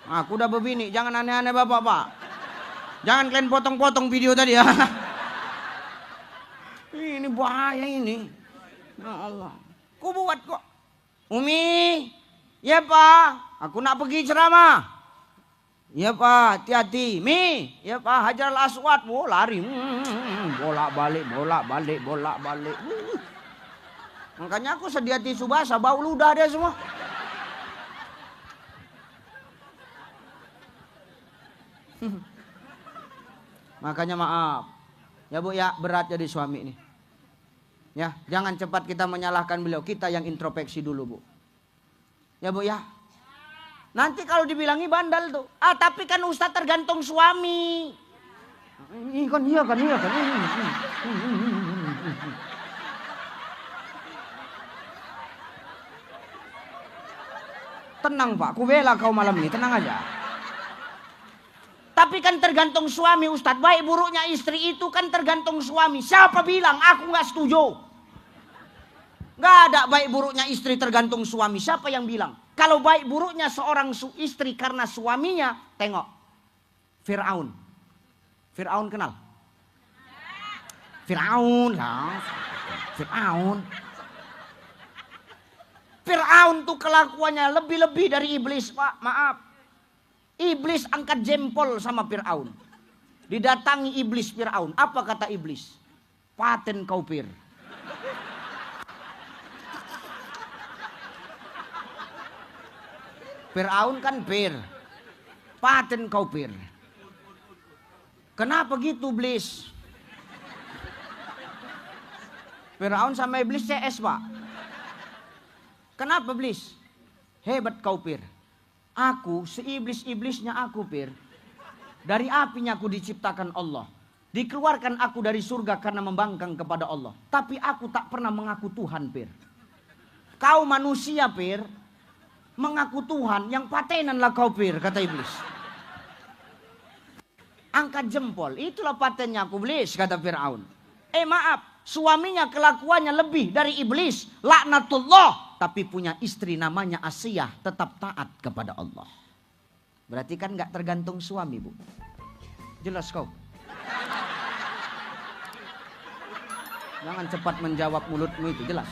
Aku udah berbini. Jangan aneh-aneh bapak pak. Jangan kalian potong-potong video tadi ya. Ini bahaya ini. Ya Allah. Ku buat kok. Umi. Ya pak. Aku nak pergi ceramah. Ya pak. Hati-hati. Mi. Ya pak. Hajar al-Aswad. Lari. Bolak-balik. Makanya aku sedia tisu basah. Bau ludah dia semua. Makanya maaf. Ya bu ya berat jadi suami ini. Ya jangan cepat kita menyalahkan beliau. Kita yang introspeksi dulu bu. Ya bu ya. Nanti kalau dibilangi bandal tuh. Tapi kan Ustadz tergantung suami. Iya kan. Tenang pak. Ku bela kau malam ini. Tenang aja. Tapi kan tergantung suami Ustadz. Baik buruknya istri itu kan tergantung suami. Siapa bilang? Aku nggak setuju. Nggak ada baik buruknya istri tergantung suami. Siapa yang bilang? Kalau baik buruknya seorang istri karena suaminya, tengok. Fir'aun. Fir'aun kenal? Fir'aun lah. Fir'aun. Fir'aun tuh kelakuannya lebih-lebih dari iblis, Pak. Maaf. Iblis angkat jempol sama Fir'aun. Didatangi iblis Fir'aun. Apa kata iblis? Paten kau Fir. Fir'aun kan Fir. Paten kau Fir. Kenapa gitu iblis? Fir'aun sama iblis CS, Pak. Kenapa iblis? Hebat kau Fir. Aku seiblis-iblisnya aku Fir. Dari apinya aku diciptakan Allah. Dikeluarkan aku dari surga karena membangkang kepada Allah. Tapi aku tak pernah mengaku Tuhan Fir. Kau manusia Fir. Mengaku Tuhan yang patenanlah kau Fir, kata iblis. Angkat jempol, itulah patennya aku iblis, kata Fir'aun. Maaf, suaminya kelakuannya lebih dari iblis. Laknatullah. Tapi punya istri namanya Asiyah, tetap taat kepada Allah. Berarti kan gak tergantung suami, Bu. Jelas kau. Jangan cepat menjawab mulutmu itu, jelas.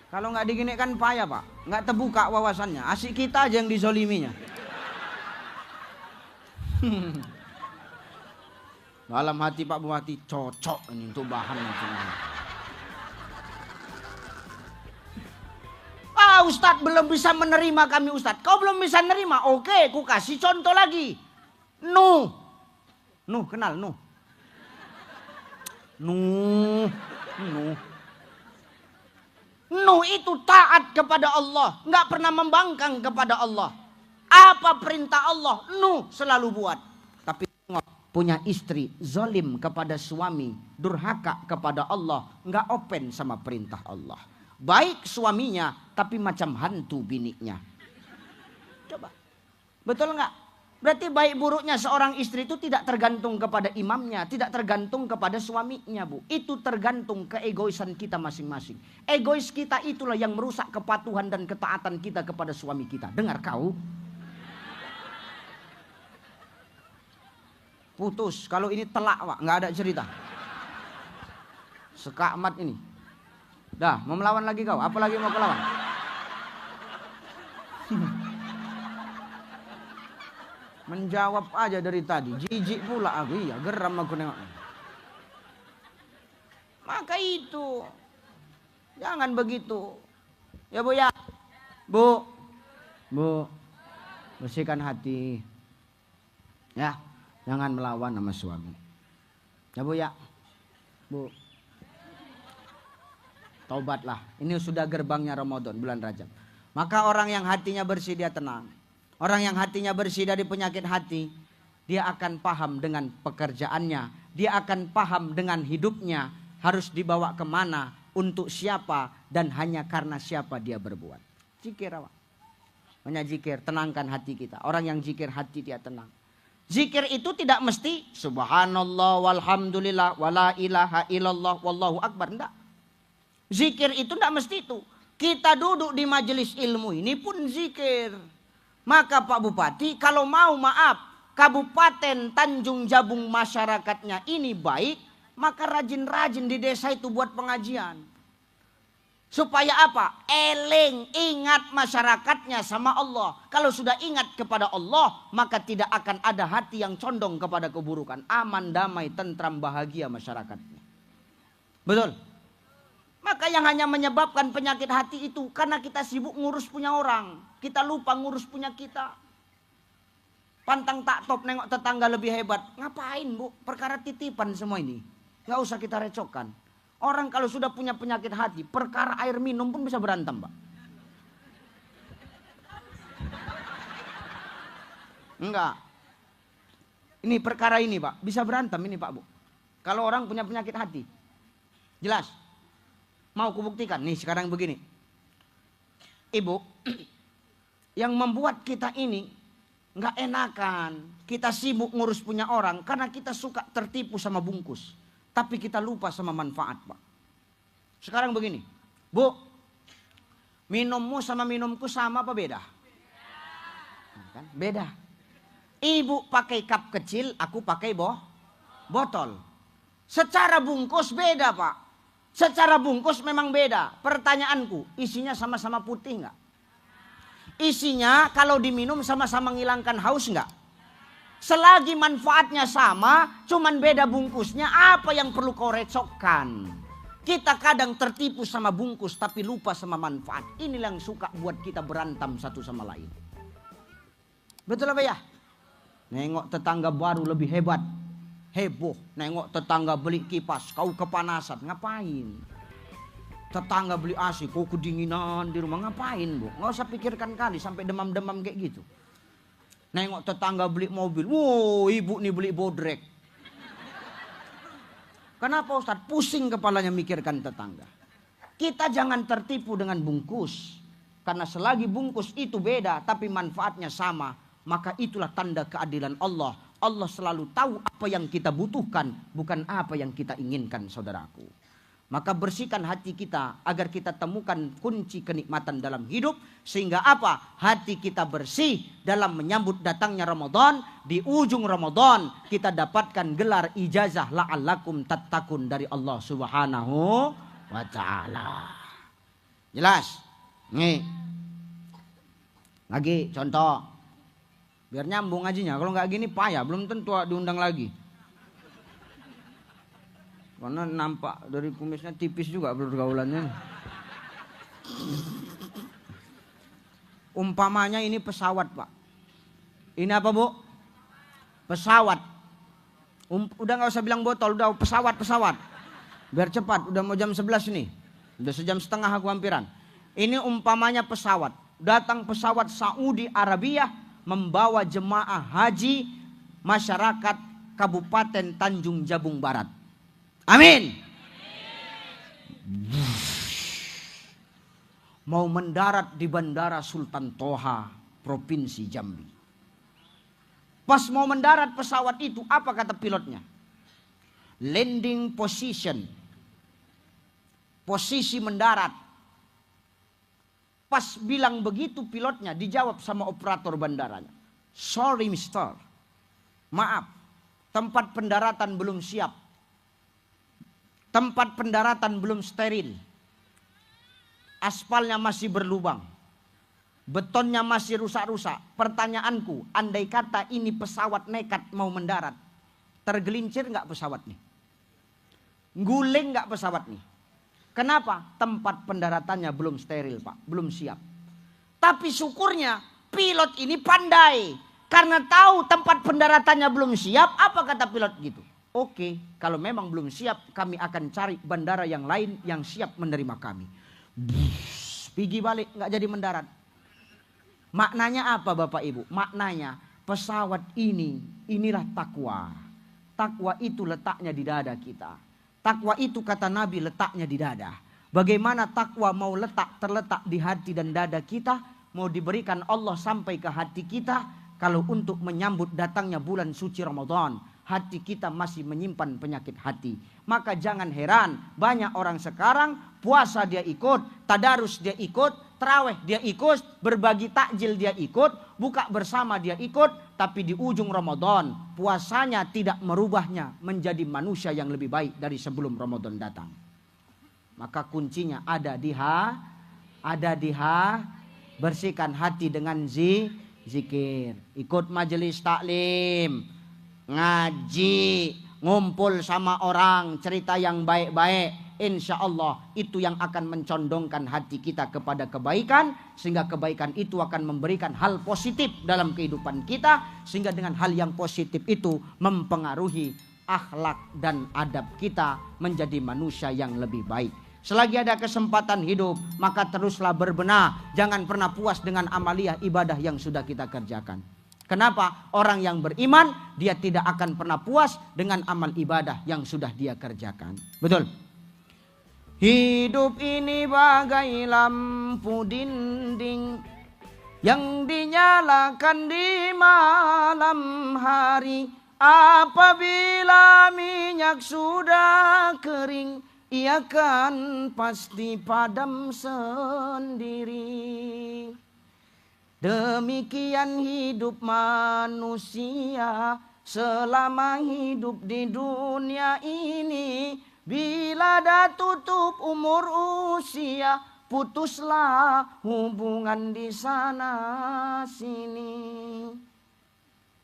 Kalau gak digini kan payah, Pak. Gak terbuka wawasannya. Asik kita aja yang dizoliminya. Dalam hati Pak Bupati cocok ini untuk bahan. Ustadz belum bisa menerima kami Ustadz. Kau belum bisa menerima? Oke, ku kasih contoh lagi. Nuh kenal Nuh? Nuh itu taat kepada Allah. Nggak pernah membangkang kepada Allah. Apa perintah Allah? Nuh selalu buat. Tapi punya istri zalim kepada suami, durhaka kepada Allah, nggak open sama perintah Allah. Baik suaminya, tapi macam hantu biniknya. Coba, betul nggak? Berarti baik buruknya seorang istri itu tidak tergantung kepada imamnya, tidak tergantung kepada suaminya, Bu. Itu tergantung keegoisan kita masing-masing. Egois kita itulah yang merusak kepatuhan dan ketaatan kita kepada suami kita. Dengar kau? Putus, kalau ini telak Pak, nggak ada cerita. Sekamat ini. Dah, mau melawan lagi kau? Apa lagi mau kau lawan? Menjawab aja dari tadi, jijik pula aku, iya geram aku nengok. Maka itu, jangan begitu. Ya Bu ya, Bu, bersihkan hati. Ya. Jangan melawan sama suami. Ya Bu ya. Bu. Taubatlah. Ini sudah gerbangnya Ramadan, bulan Rajab. Maka orang yang hatinya bersih dia tenang. Orang yang hatinya bersih dari penyakit hati, dia akan paham dengan pekerjaannya. Dia akan paham dengan hidupnya. Harus dibawa kemana, untuk siapa, dan hanya karena siapa dia berbuat. Zikir awak. Banyak zikir, tenangkan hati kita. Orang yang zikir hati dia tenang. Zikir itu tidak mesti subhanallah walhamdulillah wala ilaha illallah wallahu akbar. Enggak. Zikir itu tidak mesti itu. Kita duduk di majelis ilmu ini pun zikir. Maka Pak Bupati kalau mau maaf, Kabupaten Tanjung Jabung masyarakatnya ini baik, maka rajin-rajin di desa itu buat pengajian. Supaya apa? Eling, ingat masyarakatnya sama Allah. Kalau sudah ingat kepada Allah, maka tidak akan ada hati yang condong kepada keburukan. Aman, damai, tentram, bahagia masyarakatnya. Betul? Maka yang hanya menyebabkan penyakit hati itu karena kita sibuk ngurus punya orang. Kita lupa ngurus punya kita. Pantang tak top nengok tetangga lebih hebat. Ngapain Bu? Perkara titipan semua ini. Nggak usah kita recokkan. Orang kalau sudah punya penyakit hati, perkara air minum pun bisa berantem, Pak. Enggak. Ini perkara ini, Pak. Bisa berantem ini, Pak, Bu. Kalau orang punya penyakit hati. Jelas. Mau kubuktikan. Nih, sekarang begini. Ibu, Yang membuat kita ini nggak enakan. Kita sibuk ngurus punya orang karena kita suka tertipu sama bungkus. Tapi kita lupa sama manfaat, Pak. Sekarang begini, Bu, minummu sama minumku sama apa beda? Kan? Beda. Ibu pakai cup kecil, aku pakai botol. Secara bungkus beda, Pak. Secara bungkus memang beda. Pertanyaanku, isinya sama-sama putih nggak? Isinya kalau diminum sama-sama menghilangkan haus nggak? Selagi manfaatnya sama, cuman beda bungkusnya, apa yang perlu kau recokkan? Kita kadang tertipu sama bungkus tapi lupa sama manfaat. Inilah yang suka buat kita berantem satu sama lain. Betul apa ya? Nengok tetangga baru lebih hebat. Heboh, nengok tetangga beli kipas, kau kepanasan, ngapain? Tetangga beli AC, kau kedinginan di rumah, ngapain, Bu? Nggak usah pikirkan kali sampai demam-demam kayak gitu. Nengok tetangga beli mobil, wow, ibu nih beli bodrek. Kenapa Ustaz? Pusing kepalanya mikirkan tetangga. Kita jangan tertipu dengan bungkus. Karena selagi bungkus itu beda tapi manfaatnya sama, maka itulah tanda keadilan Allah. Allah selalu tahu apa yang kita butuhkan, bukan apa yang kita inginkan, saudaraku. Maka bersihkan hati kita agar kita temukan kunci kenikmatan dalam hidup. Sehingga apa? Hati kita bersih dalam menyambut datangnya Ramadan. Di ujung Ramadan kita dapatkan gelar ijazah la'allakum tattaqun dari Allah Subhanahu wa ta'ala. Jelas? Nih. Lagi contoh. Biar nyambung ngajinya. Kalau nggak gini payah, belum tentu diundang lagi. Karena nampak dari kumisnya tipis juga pergaulannya. Umpamanya ini pesawat, Pak. Ini apa, Bu? Pesawat. Udah nggak usah bilang botol, udah pesawat. Biar cepat, udah mau jam 11 nih. Udah sejam setengah aku hampiran. Ini umpamanya pesawat. Datang pesawat Saudi Arabia membawa jemaah haji masyarakat Kabupaten Tanjung Jabung Barat. Amin. Mau mendarat di Bandara Sultan Toha, Provinsi Jambi. Pas mau mendarat pesawat itu, apa kata pilotnya? Landing position. Posisi mendarat. Pas bilang begitu pilotnya, dijawab sama operator bandaranya. Sorry mister, maaf, tempat pendaratan belum siap. Tempat pendaratan belum steril. Aspalnya masih berlubang. Betonnya masih rusak-rusak. Pertanyaanku, andai kata ini pesawat nekat mau mendarat, tergelincir nggak pesawat nih? Guling nggak pesawat nih? Kenapa? Tempat pendaratannya belum steril, Pak. Belum siap. Tapi syukurnya pilot ini pandai. Karena tahu tempat pendaratannya belum siap, apa kata pilot gitu? Oke, kalau memang belum siap, kami akan cari bandara yang lain yang siap menerima kami. Pergi balik, nggak jadi mendarat. Maknanya apa Bapak Ibu? Maknanya pesawat inilah takwa. Takwa itu letaknya di dada kita. Takwa itu kata Nabi letaknya di dada. Bagaimana takwa mau terletak di hati dan dada kita, mau diberikan Allah sampai ke hati kita, kalau untuk menyambut datangnya bulan suci Ramadan. Hati kita masih menyimpan penyakit hati. Maka jangan heran banyak orang sekarang puasa dia ikut, tadarus dia ikut, tarawih dia ikut, berbagi takjil dia ikut, buka bersama dia ikut. Tapi di ujung Ramadan puasanya tidak merubahnya menjadi manusia yang lebih baik dari sebelum Ramadan datang. Maka kuncinya ada di bersihkan hati dengan zikir. Ikut majelis taklim, ngaji, ngumpul sama orang, cerita yang baik-baik. Insya Allah itu yang akan mencondongkan hati kita kepada kebaikan. Sehingga kebaikan itu akan memberikan hal positif dalam kehidupan kita. Sehingga dengan hal yang positif itu mempengaruhi akhlak dan adab kita menjadi manusia yang lebih baik. Selagi ada kesempatan hidup, maka teruslah berbenah. Jangan pernah puas dengan amaliyah ibadah yang sudah kita kerjakan. Kenapa? Orang yang beriman dia tidak akan pernah puas dengan amal ibadah yang sudah dia kerjakan. Betul? Hidup ini bagai lampu dinding, yang dinyalakan di malam hari. Apabila minyak sudah kering, ia kan pasti padam sendiri. Demikian hidup manusia selama hidup di dunia ini. Bila dah tutup umur usia, putuslah hubungan di sana sini.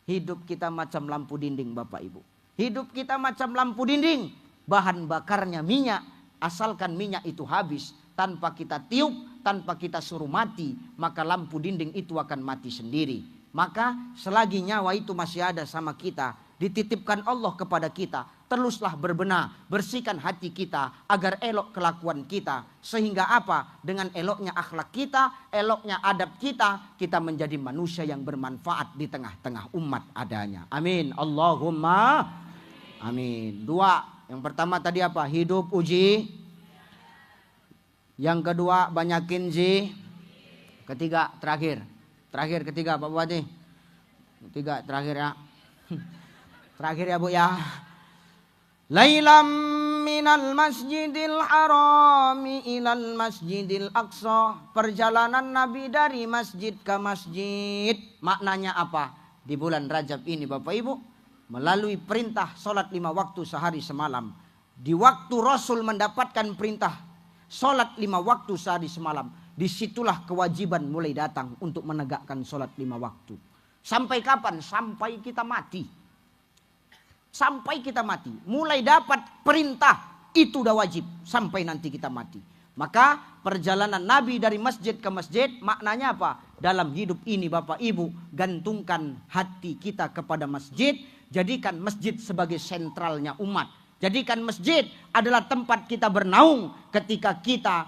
Hidup kita macam lampu dinding Bapak Ibu. Hidup kita macam lampu dinding. Bahan bakarnya minyak. Asalkan minyak itu habis. Tanpa kita tiup, tanpa kita suruh mati. Maka lampu dinding itu akan mati sendiri. Maka selagi nyawa itu masih ada sama kita, dititipkan Allah kepada kita, teruslah berbenah, bersihkan hati kita agar elok kelakuan kita. Sehingga apa? Dengan eloknya akhlak kita, eloknya adab kita, kita menjadi manusia yang bermanfaat di tengah-tengah umat adanya. Amin. Allahumma amin. Dua. Yang pertama tadi apa? Hidup uji. Yang kedua banyakin zi. Ketiga terakhir. Terakhir ketiga Pak Bupati. Ketiga terakhir ya. Terakhir ya Bu ya. Lailam minal masjidil harami ilal masjidil aqsa. Perjalanan Nabi dari masjid ke masjid. Maknanya apa? Di bulan Rajab ini Bapak Ibu, melalui perintah sholat 5 waktu sehari semalam. Di waktu Rasul mendapatkan perintah sholat 5 waktu sehari semalam, disitulah kewajiban mulai datang untuk menegakkan sholat 5 waktu. Sampai kapan? Sampai kita mati. Sampai kita mati. Mulai dapat perintah itu udah wajib sampai nanti kita mati. Maka perjalanan Nabi dari masjid ke masjid maknanya apa? Dalam hidup ini Bapak Ibu, gantungkan hati kita kepada masjid. Jadikan masjid sebagai sentralnya umat. Jadikan masjid adalah tempat kita bernaung ketika kita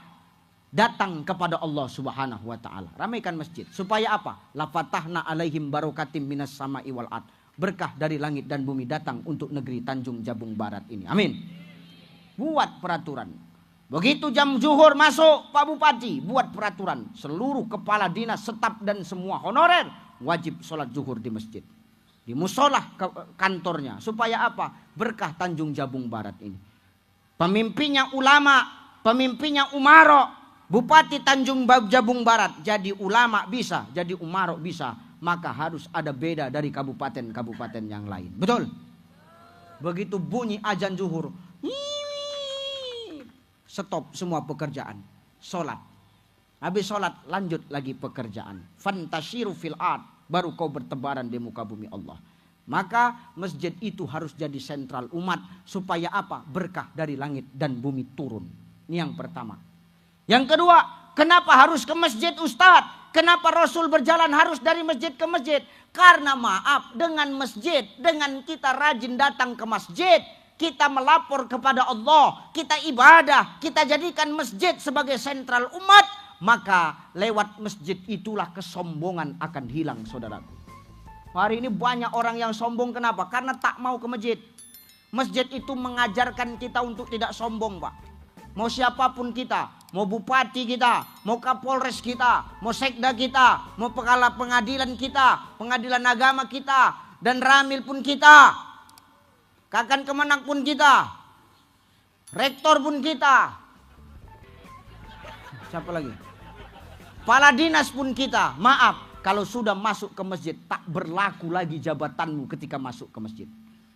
datang kepada Allah Subhanahu wa taala. Ramaikan masjid supaya apa? La fatahna alaihim barokatim minas sama'i wal ard. Berkah dari langit dan bumi datang untuk negeri Tanjung Jabung Barat ini. Amin. Buat peraturan. Begitu jam zuhur masuk Pak Bupati, buat peraturan. Seluruh kepala dinas, staf dan semua honorer wajib sholat zuhur di masjid. Di musolah kantornya. Supaya apa? Berkah Tanjung Jabung Barat ini. Pemimpinnya ulama, pemimpinnya umaro. Bupati Tanjung Jabung Barat jadi ulama bisa, jadi umaro bisa. Maka harus ada beda dari kabupaten-kabupaten yang lain. Betul? Begitu bunyi azan zuhur, stop semua pekerjaan. Sholat. Habis sholat lanjut lagi pekerjaan. Fantashiru fil ard. Baru kau bertebaran di muka bumi Allah. Maka masjid itu harus jadi sentral umat. Supaya apa? Berkah dari langit dan bumi turun. Ini yang pertama. Yang kedua, kenapa harus ke masjid Ustadz? Kenapa Rasul berjalan harus dari masjid ke masjid? Karena maaf, dengan masjid, dengan kita rajin datang ke masjid, kita melapor kepada Allah, kita ibadah, kita jadikan masjid sebagai sentral umat, maka lewat masjid itulah kesombongan akan hilang saudaraku. Hari ini banyak orang yang sombong, kenapa? Karena tak mau ke masjid. Masjid itu mengajarkan kita untuk tidak sombong Pak. Mau siapapun kita, mau bupati kita, mau kapolres kita, mau sekda kita, mau kepala pengadilan kita, pengadilan agama kita, dan ramil pun kita, kakan kemenak pun kita, rektor pun kita, siapa lagi? Kepala dinas pun kita. Maaf, kalau sudah masuk ke masjid tak berlaku lagi jabatanmu ketika masuk ke masjid.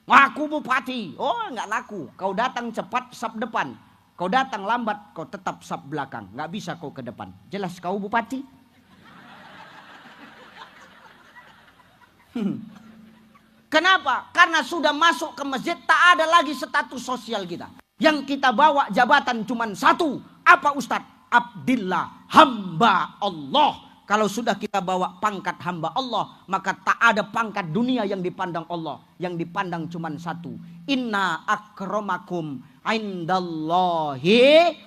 Aku bupati, oh nggak laku. Kau datang cepat sab depan. Kau datang lambat, kau tetap sab belakang. Nggak bisa kau ke depan. Jelas kau bupati? Kenapa? Karena sudah masuk ke masjid tak ada lagi status sosial kita. Yang kita bawa jabatan cuma satu. Apa Ustadz? Abdillah, hamba Allah. Kalau sudah kita bawa pangkat hamba Allah, maka tak ada pangkat dunia yang dipandang Allah. Yang dipandang cuma satu. Inna akramakum indallahi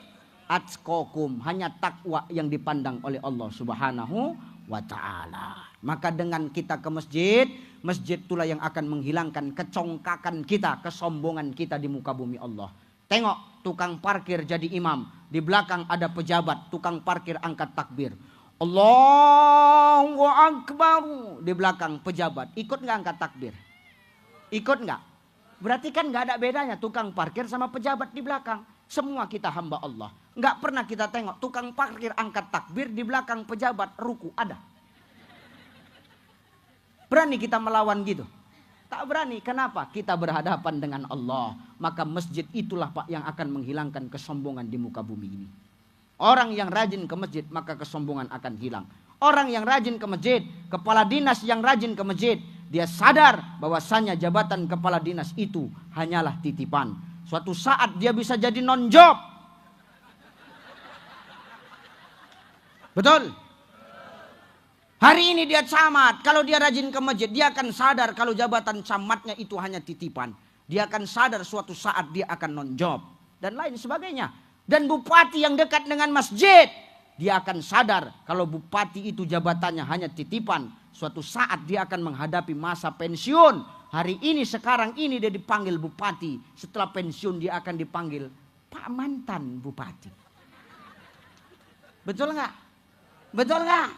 atqakum. Hanya takwa yang dipandang oleh Allah Subhanahu wa ta'ala. Maka dengan kita ke masjid, masjid itulah yang akan menghilangkan kecongkakan kita, kesombongan kita di muka bumi Allah. Tengok tukang parkir jadi imam, di belakang ada pejabat, tukang parkir angkat takbir. Allahu Akbar. Di belakang pejabat. Ikut nggak angkat takbir? Ikut nggak? Berarti kan nggak ada bedanya tukang parkir sama pejabat di belakang. Semua kita hamba Allah. Nggak pernah kita tengok tukang parkir angkat takbir di belakang pejabat ruku. Ada? Berani kita melawan gitu? Tak berani. Kenapa? Kita berhadapan dengan Allah. Maka masjid itulah Pak yang akan menghilangkan kesombongan di muka bumi ini. Orang yang rajin ke masjid maka kesombongan akan hilang. Orang yang rajin ke masjid, kepala dinas yang rajin ke masjid, dia sadar bahwasanya jabatan kepala dinas itu hanyalah titipan. Suatu saat dia bisa jadi non-job. Betul? Hari ini dia camat. Kalau dia rajin ke masjid, dia akan sadar kalau jabatan camatnya itu hanya titipan. Dia akan sadar suatu saat dia akan non-job. Dan lain sebagainya. Dan bupati yang dekat dengan masjid, dia akan sadar kalau bupati itu jabatannya hanya titipan. Suatu saat dia akan menghadapi masa pensiun. Hari ini, sekarang ini dia dipanggil bupati. Setelah pensiun dia akan dipanggil Pak Mantan Bupati. Betul nggak? Betul nggak?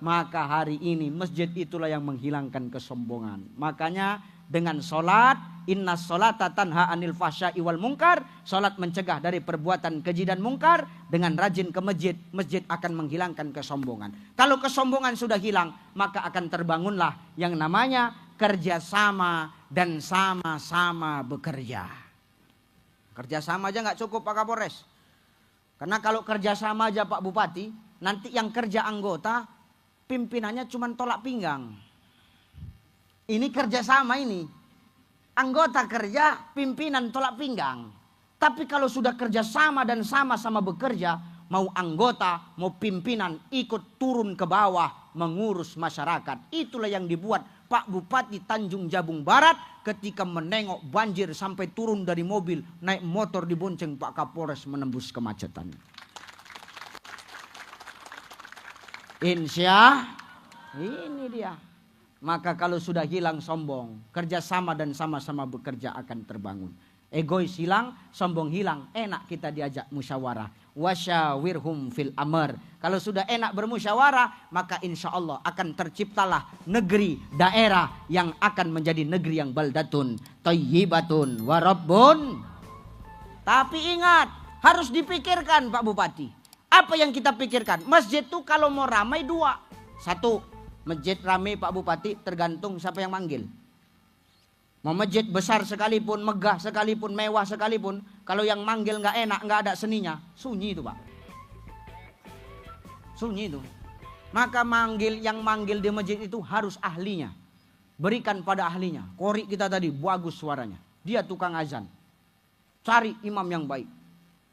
Maka hari ini masjid itulah yang menghilangkan kesombongan. Makanya dengan sholat, inna sholata tanha anil fahsya'i wal munkar. Sholat mencegah dari perbuatan keji dan mungkar. Dengan rajin ke masjid, masjid akan menghilangkan kesombongan. Kalau kesombongan sudah hilang, maka akan terbangunlah yang namanya kerjasama dan sama-sama bekerja. Kerjasama aja nggak cukup Pak Kapolres. Karena kalau kerjasama aja Pak Bupati, nanti yang kerja anggota, pimpinannya cuma tolak pinggang. Ini kerjasama ini. Anggota kerja, pimpinan tolak pinggang. Tapi kalau sudah kerjasama dan sama-sama bekerja, mau anggota, mau pimpinan ikut turun ke bawah mengurus masyarakat. Itulah yang dibuat Pak Bupati Tanjung Jabung Barat ketika menengok banjir sampai turun dari mobil, naik motor dibonceng Pak Kapolres menembus kemacetan. Insya ini dia. Maka kalau sudah hilang sombong, kerjasama dan sama-sama bekerja akan terbangun. Egois hilang, sombong hilang, enak kita diajak musyawarah. Wasyawirhum fil amr. Kalau sudah enak bermusyawarah, maka insya Allah akan terciptalah negeri, daerah yang akan menjadi negeri yang baldatun, thayyibatun, warabbun. Tapi ingat, harus dipikirkan Pak Bupati. Apa yang kita pikirkan? Masjid itu kalau mau ramai dua. Satu, masjid ramai Pak Bupati tergantung siapa yang manggil. Mau masjid besar sekalipun, megah sekalipun, mewah sekalipun, kalau yang manggil nggak enak, nggak ada seninya, sunyi itu Pak. Sunyi itu. Maka yang manggil di masjid itu harus ahlinya. Berikan pada ahlinya. Kori kita tadi bagus suaranya. Dia tukang azan. Cari imam yang baik.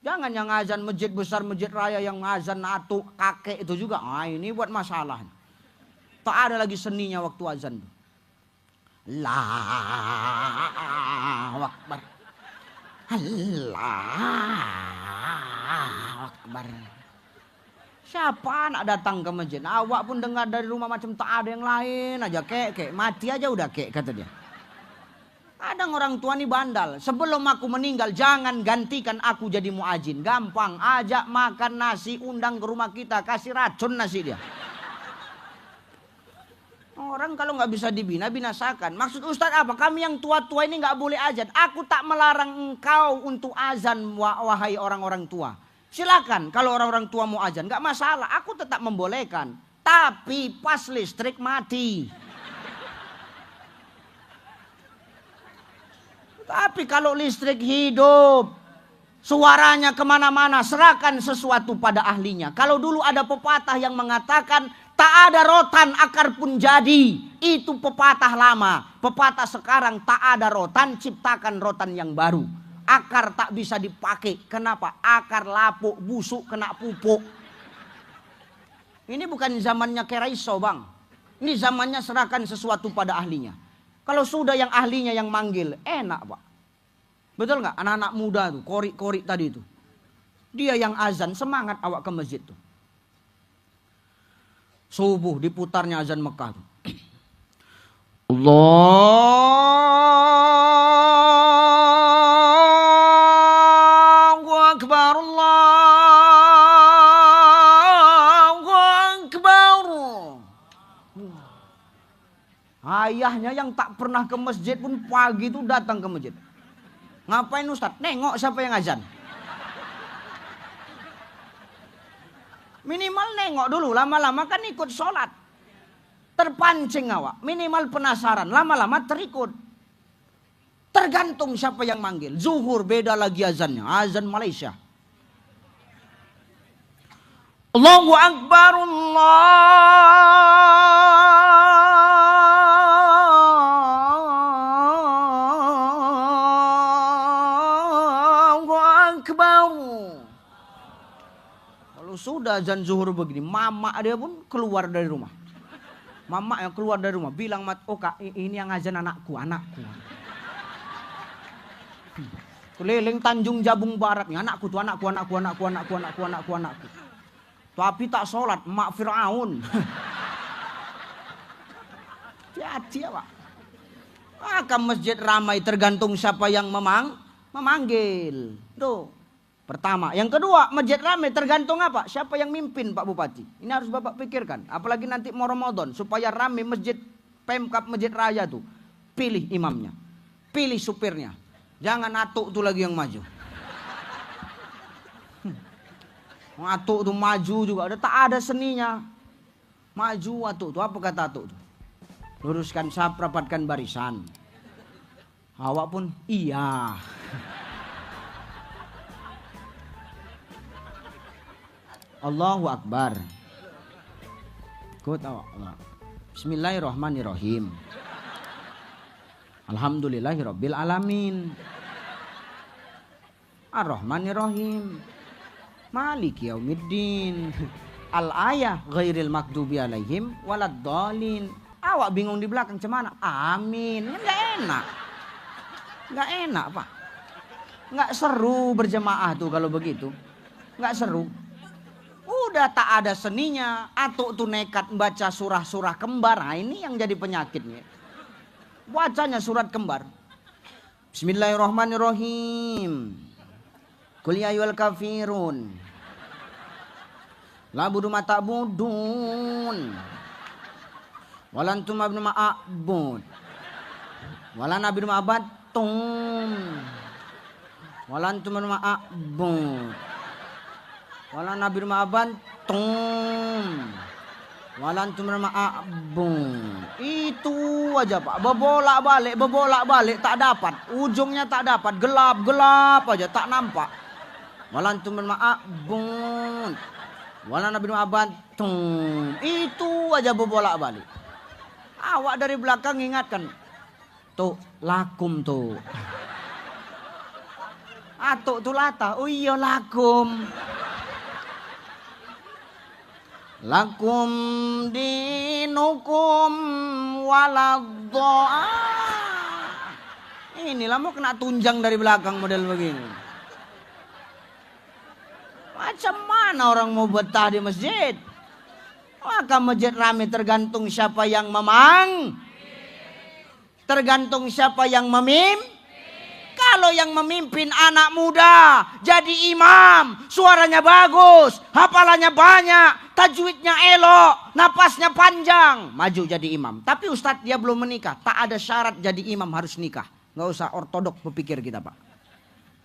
Jangan yang azan masjid besar, masjid raya yang azan atuk kakek itu juga. Ah, ini buat masalah. Tak ada lagi seninya waktu azan. Allahu Akbar. Allahu Akbar. Siapa anak datang ke masjid? Awak pun dengar dari rumah macam tak ada yang lain aja. Kek, mati aja udah kek, kata dia. Kadang orang tua ini bandal. Sebelum aku meninggal jangan gantikan aku jadi muadzin. Gampang, ajak makan nasi, undang ke rumah kita, kasih racun nasi dia. Orang kalau nggak bisa dibina, binasakan. Maksud Ustadz apa? Kami yang tua-tua ini nggak boleh azan. Aku tak melarang engkau untuk azan, wahai orang-orang tua. Silakan kalau orang-orang tua mau azan, nggak masalah. Aku tetap membolehkan. Tapi pas listrik mati. Tapi kalau listrik hidup, suaranya kemana-mana, serahkan sesuatu pada ahlinya. Kalau dulu ada pepatah yang mengatakan, tak ada rotan akar pun jadi. Itu pepatah lama. Pepatah sekarang, tak ada rotan, ciptakan rotan yang baru. Akar tak bisa dipakai. Kenapa? Akar lapuk, busuk, kena pupuk. Ini bukan zamannya Keraiso bang. Ini zamannya serahkan sesuatu pada ahlinya. Kalau sudah yang ahlinya yang manggil, enak pak. Betul nggak? Anak-anak muda tuh, korik-korik tadi itu. Dia yang azan, semangat awak ke masjid tuh. Subuh diputarnya azan Mekah tuh. Allahu Akbar, Allahu Akbar. Banyak yang tak pernah ke masjid pun pagi itu datang ke masjid. Ngapain Ustaz? Nengok siapa yang azan. Minimal nengok dulu, lama-lama kan ikut sholat. Terpancing awak, minimal penasaran, lama-lama terikut. Tergantung siapa yang manggil. Zuhur beda lagi azannya, azan Malaysia. Allahu Akbar, Allahu Akbar. Kalau sudah azan zuhur begini, mama dia pun keluar dari rumah. Mama yang keluar dari rumah bilang, "Oh Kak, ini yang azan anakku." Keliling Tanjung Jabung Barat nih, anakku. Tapi tak sholat, mak Fir'aun. Hati-hati ya Pak. Maka masjid ramai tergantung siapa yang memanggil. Tuh. Pertama. Yang kedua, masjid ramai tergantung apa? Siapa yang mimpin Pak Bupati. Ini harus Bapak pikirkan. Apalagi nanti mau Ramadan. Supaya ramai masjid, Pemkab Masjid Raya tuh. Pilih imamnya. Pilih supirnya. Jangan atuk tuh lagi yang maju. Atuk tuh maju juga, tak ada seninya. Maju atuk tuh, apa kata atuk tuh? Luruskan saf, rapatkan barisan. Awak pun iya. Allahu Akbar. Ikut awak. Bismillahirrahmanirrahim. Alhamdulillahirabbil alamin. Ar-Rahmanirrahim. Maliki yaumiddin. Al-ayah ghairil maghdubi alaihim waladdallin. Awak bingung di belakang cemana? Amin. Enggak enak. Enggak enak, Pak. Enggak seru berjemaah tuh kalau begitu. Enggak seru. Udah tak ada seninya. Atuk tuh nekat baca surah-surah kembar. Nah, ini yang jadi penyakitnya. Bacanya surat kembar. Bismillahirrahmanirrahim. Qul ya ayyuhal kafirun. La budu ma ta'budun. Walantum abnu ma'abud. Walan abnu ma'abattum. Walantum abnu ma'abud. Walan abnu ma'abattum. Walantum abnu ma'abud. Itu aja Pak. Bebolak balik tak dapat. Ujungnya tak dapat. Gelap aja tak nampak. Walantum abnu ma'abud. Walan abnu ma'abattum. Itu aja bebolak balik. Awak dari belakang ingatkan. Tuh, lakum tuh. Atuk tuh lata. Oh iya lakum. Lakum dinukum waladdoa. Inilah mau kena tunjang dari belakang model begini. Macam mana orang mau betah di masjid? Maka masjid ramai tergantung siapa yang tergantung siapa yang memimpin. Kalau yang memimpin anak muda, jadi imam, suaranya bagus, hafalannya banyak, tajwidnya elok, napasnya panjang, maju jadi imam. Tapi Ustadz dia belum menikah, tak ada syarat jadi imam harus nikah. Nggak usah ortodok berpikir kita Pak.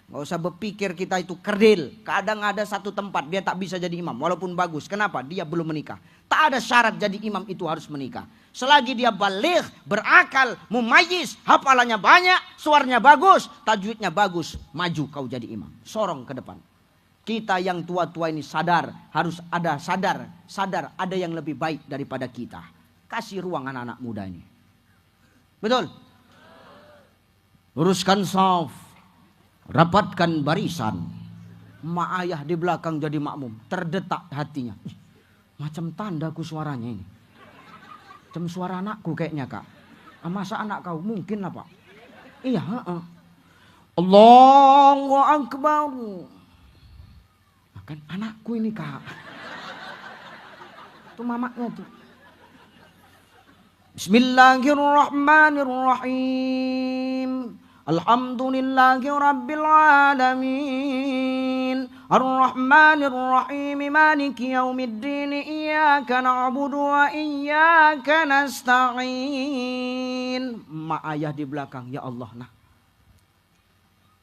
Nggak usah berpikir kita itu kerdil. Kadang ada satu tempat dia tak bisa jadi imam walaupun bagus. Kenapa? Dia belum menikah. Tak ada syarat jadi imam itu harus menikah. Selagi dia baligh, berakal, mumayyiz, hafalannya banyak, suaranya bagus, tajwidnya bagus, maju kau jadi imam. Sorong ke depan. Kita yang tua-tua ini sadar, harus ada sadar ada yang lebih baik daripada kita. Kasih ruang anak-anak muda ini. Betul? Luruskan shaf. Rapatkan barisan. Mak ayah di belakang jadi makmum. Terdetak hatinya. Macam tandaku suaranya ini. Macam suara anakku kayaknya Kak. Masa anak kau? Mungkin lah Pak. Iya. Allahu Akbar. Kan anakku ini Kak. Itu mamaknya tuh. Bismillahirrahmanirrahim. Alhamdulillahi rabbil alamin. Ar-Rahmanir Rahim Maliki Yaumiddin Iyyaka na'budu wa iyyaka nasta'in. Mak ayah di belakang, ya Allah nah.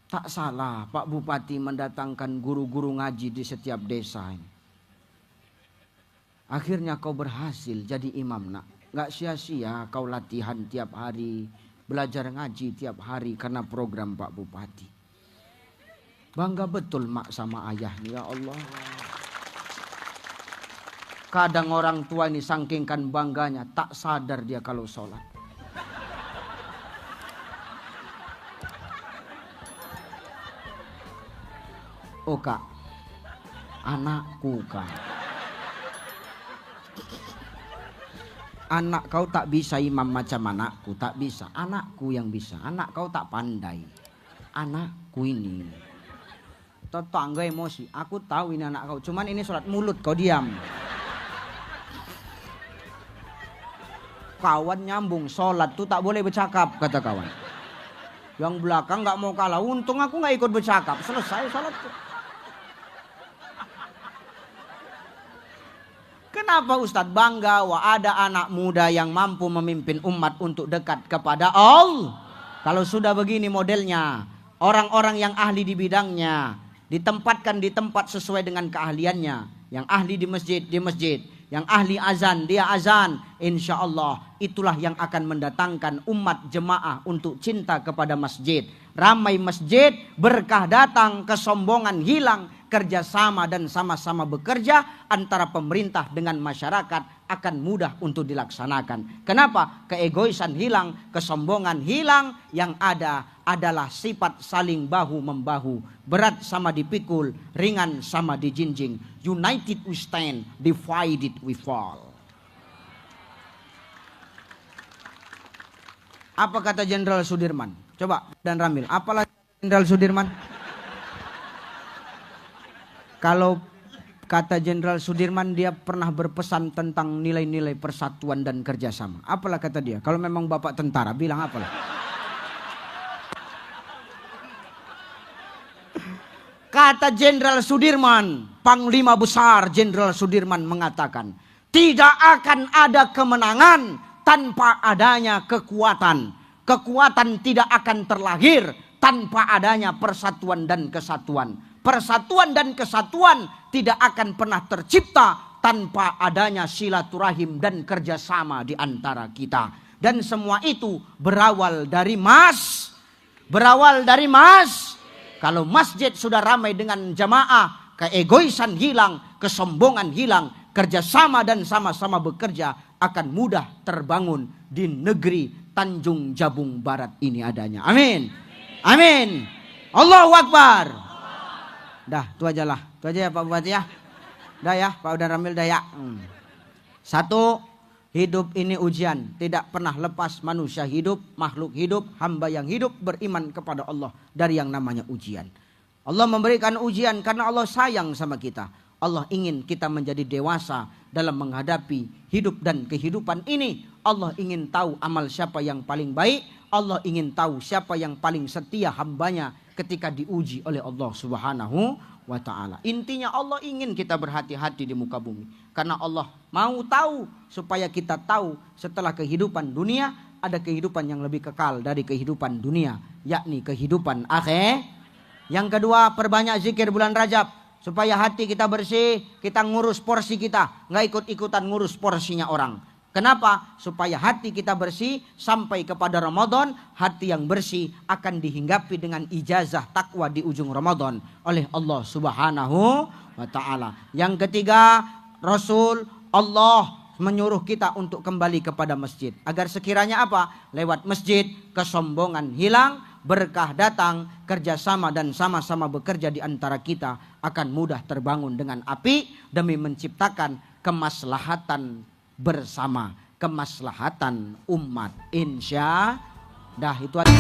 Tak salah Pak Bupati mendatangkan guru-guru ngaji di setiap desa ini. Akhirnya kau berhasil jadi imam nak. Gak sia-sia kau latihan tiap hari, belajar ngaji tiap hari karena program Pak Bupati. Bangga betul mak sama ayah nih, ya Allah. Kadang orang tua ini sangkingkan bangganya, tak sadar dia kalau sholat. Oh kak, anakku kak. Anak kau tak bisa imam macam anakku, tak bisa. Anakku yang bisa, anak kau tak pandai. Anakku ini. Tetangga emosi, aku tahu ini anak kau. Cuman ini sholat mulut, kau diam. Kawan nyambung, sholat tuh tak boleh bercakap, kata kawan. Yang belakang gak mau kalah, untung aku gak ikut bercakap. Selesai sholat tuh. Kenapa Ustadz bangga? Wah ada anak muda yang mampu memimpin umat untuk dekat kepada Allah. Kalau sudah begini modelnya, orang-orang yang ahli di bidangnya ditempatkan di tempat sesuai dengan keahliannya. Yang ahli di masjid, yang ahli azan, dia azan. Insya Allah itulah yang akan mendatangkan umat jemaah untuk cinta kepada masjid. Ramai masjid, berkah datang, kesombongan hilang, kerjasama dan sama-sama bekerja antara pemerintah dengan masyarakat akan mudah untuk dilaksanakan. Kenapa? Keegoisan hilang, kesombongan hilang, yang ada adalah sifat saling bahu-membahu. Berat sama dipikul, ringan sama dijinjing. United we stand, divided we fall. Apa kata Jenderal Sudirman? Coba dan Ramil, apalah Jenderal Sudirman? Kalau kata Jenderal Sudirman, dia pernah berpesan tentang nilai-nilai persatuan dan kerjasama. Apalah kata dia? Kalau memang bapak tentara, bilang apalah? Kata Jenderal Sudirman, Panglima Besar Jenderal Sudirman mengatakan, tidak akan ada kemenangan tanpa adanya kekuatan. Kekuatan tidak akan terlahir tanpa adanya persatuan dan kesatuan. Persatuan dan kesatuan tidak akan pernah tercipta tanpa adanya silaturahim dan kerjasama di antara kita. Dan semua itu berawal dari mas. Berawal dari mas. Kalau masjid sudah ramai dengan jamaah, keegoisan hilang, kesombongan hilang, kerjasama dan sama-sama bekerja akan mudah terbangun di negeri Tanjung Jabung Barat ini adanya. Amin. Amin. Allahu Akbar. Dah, itu aja lah. Itu aja ya Pak Bupati ya. Dah ya, Pak Udan Ramil dah ya. Satu, hidup ini ujian. Tidak pernah lepas manusia hidup, makhluk hidup, hamba yang hidup beriman kepada Allah dari yang namanya ujian. Allah memberikan ujian karena Allah sayang sama kita. Allah ingin kita menjadi dewasa dalam menghadapi hidup dan kehidupan ini. Allah ingin tahu amal siapa yang paling baik. Allah ingin tahu siapa yang paling setia hambanya ketika diuji oleh Allah Subhanahu wa ta'ala. Intinya Allah ingin kita berhati-hati di muka bumi. Karena Allah mau tahu supaya kita tahu setelah kehidupan dunia ada kehidupan yang lebih kekal dari kehidupan dunia, yakni kehidupan akhir. Yang kedua, perbanyak zikir bulan Rajab supaya hati kita bersih, kita ngurus porsi kita, nggak ikut-ikutan ngurus porsinya orang. Kenapa? Supaya hati kita bersih sampai kepada Ramadan. Hati yang bersih akan dihinggapi dengan ijazah takwa di ujung Ramadan oleh Allah Subhanahu wa ta'ala. Yang ketiga, Rasul Allah menyuruh kita untuk kembali kepada masjid. Agar sekiranya apa? Lewat masjid kesombongan hilang, berkah datang, kerjasama dan sama-sama bekerja di antara kita akan mudah terbangun dengan api demi menciptakan kemaslahatan bersama, kemaslahatan umat. Insya Allah. Dah itu aja.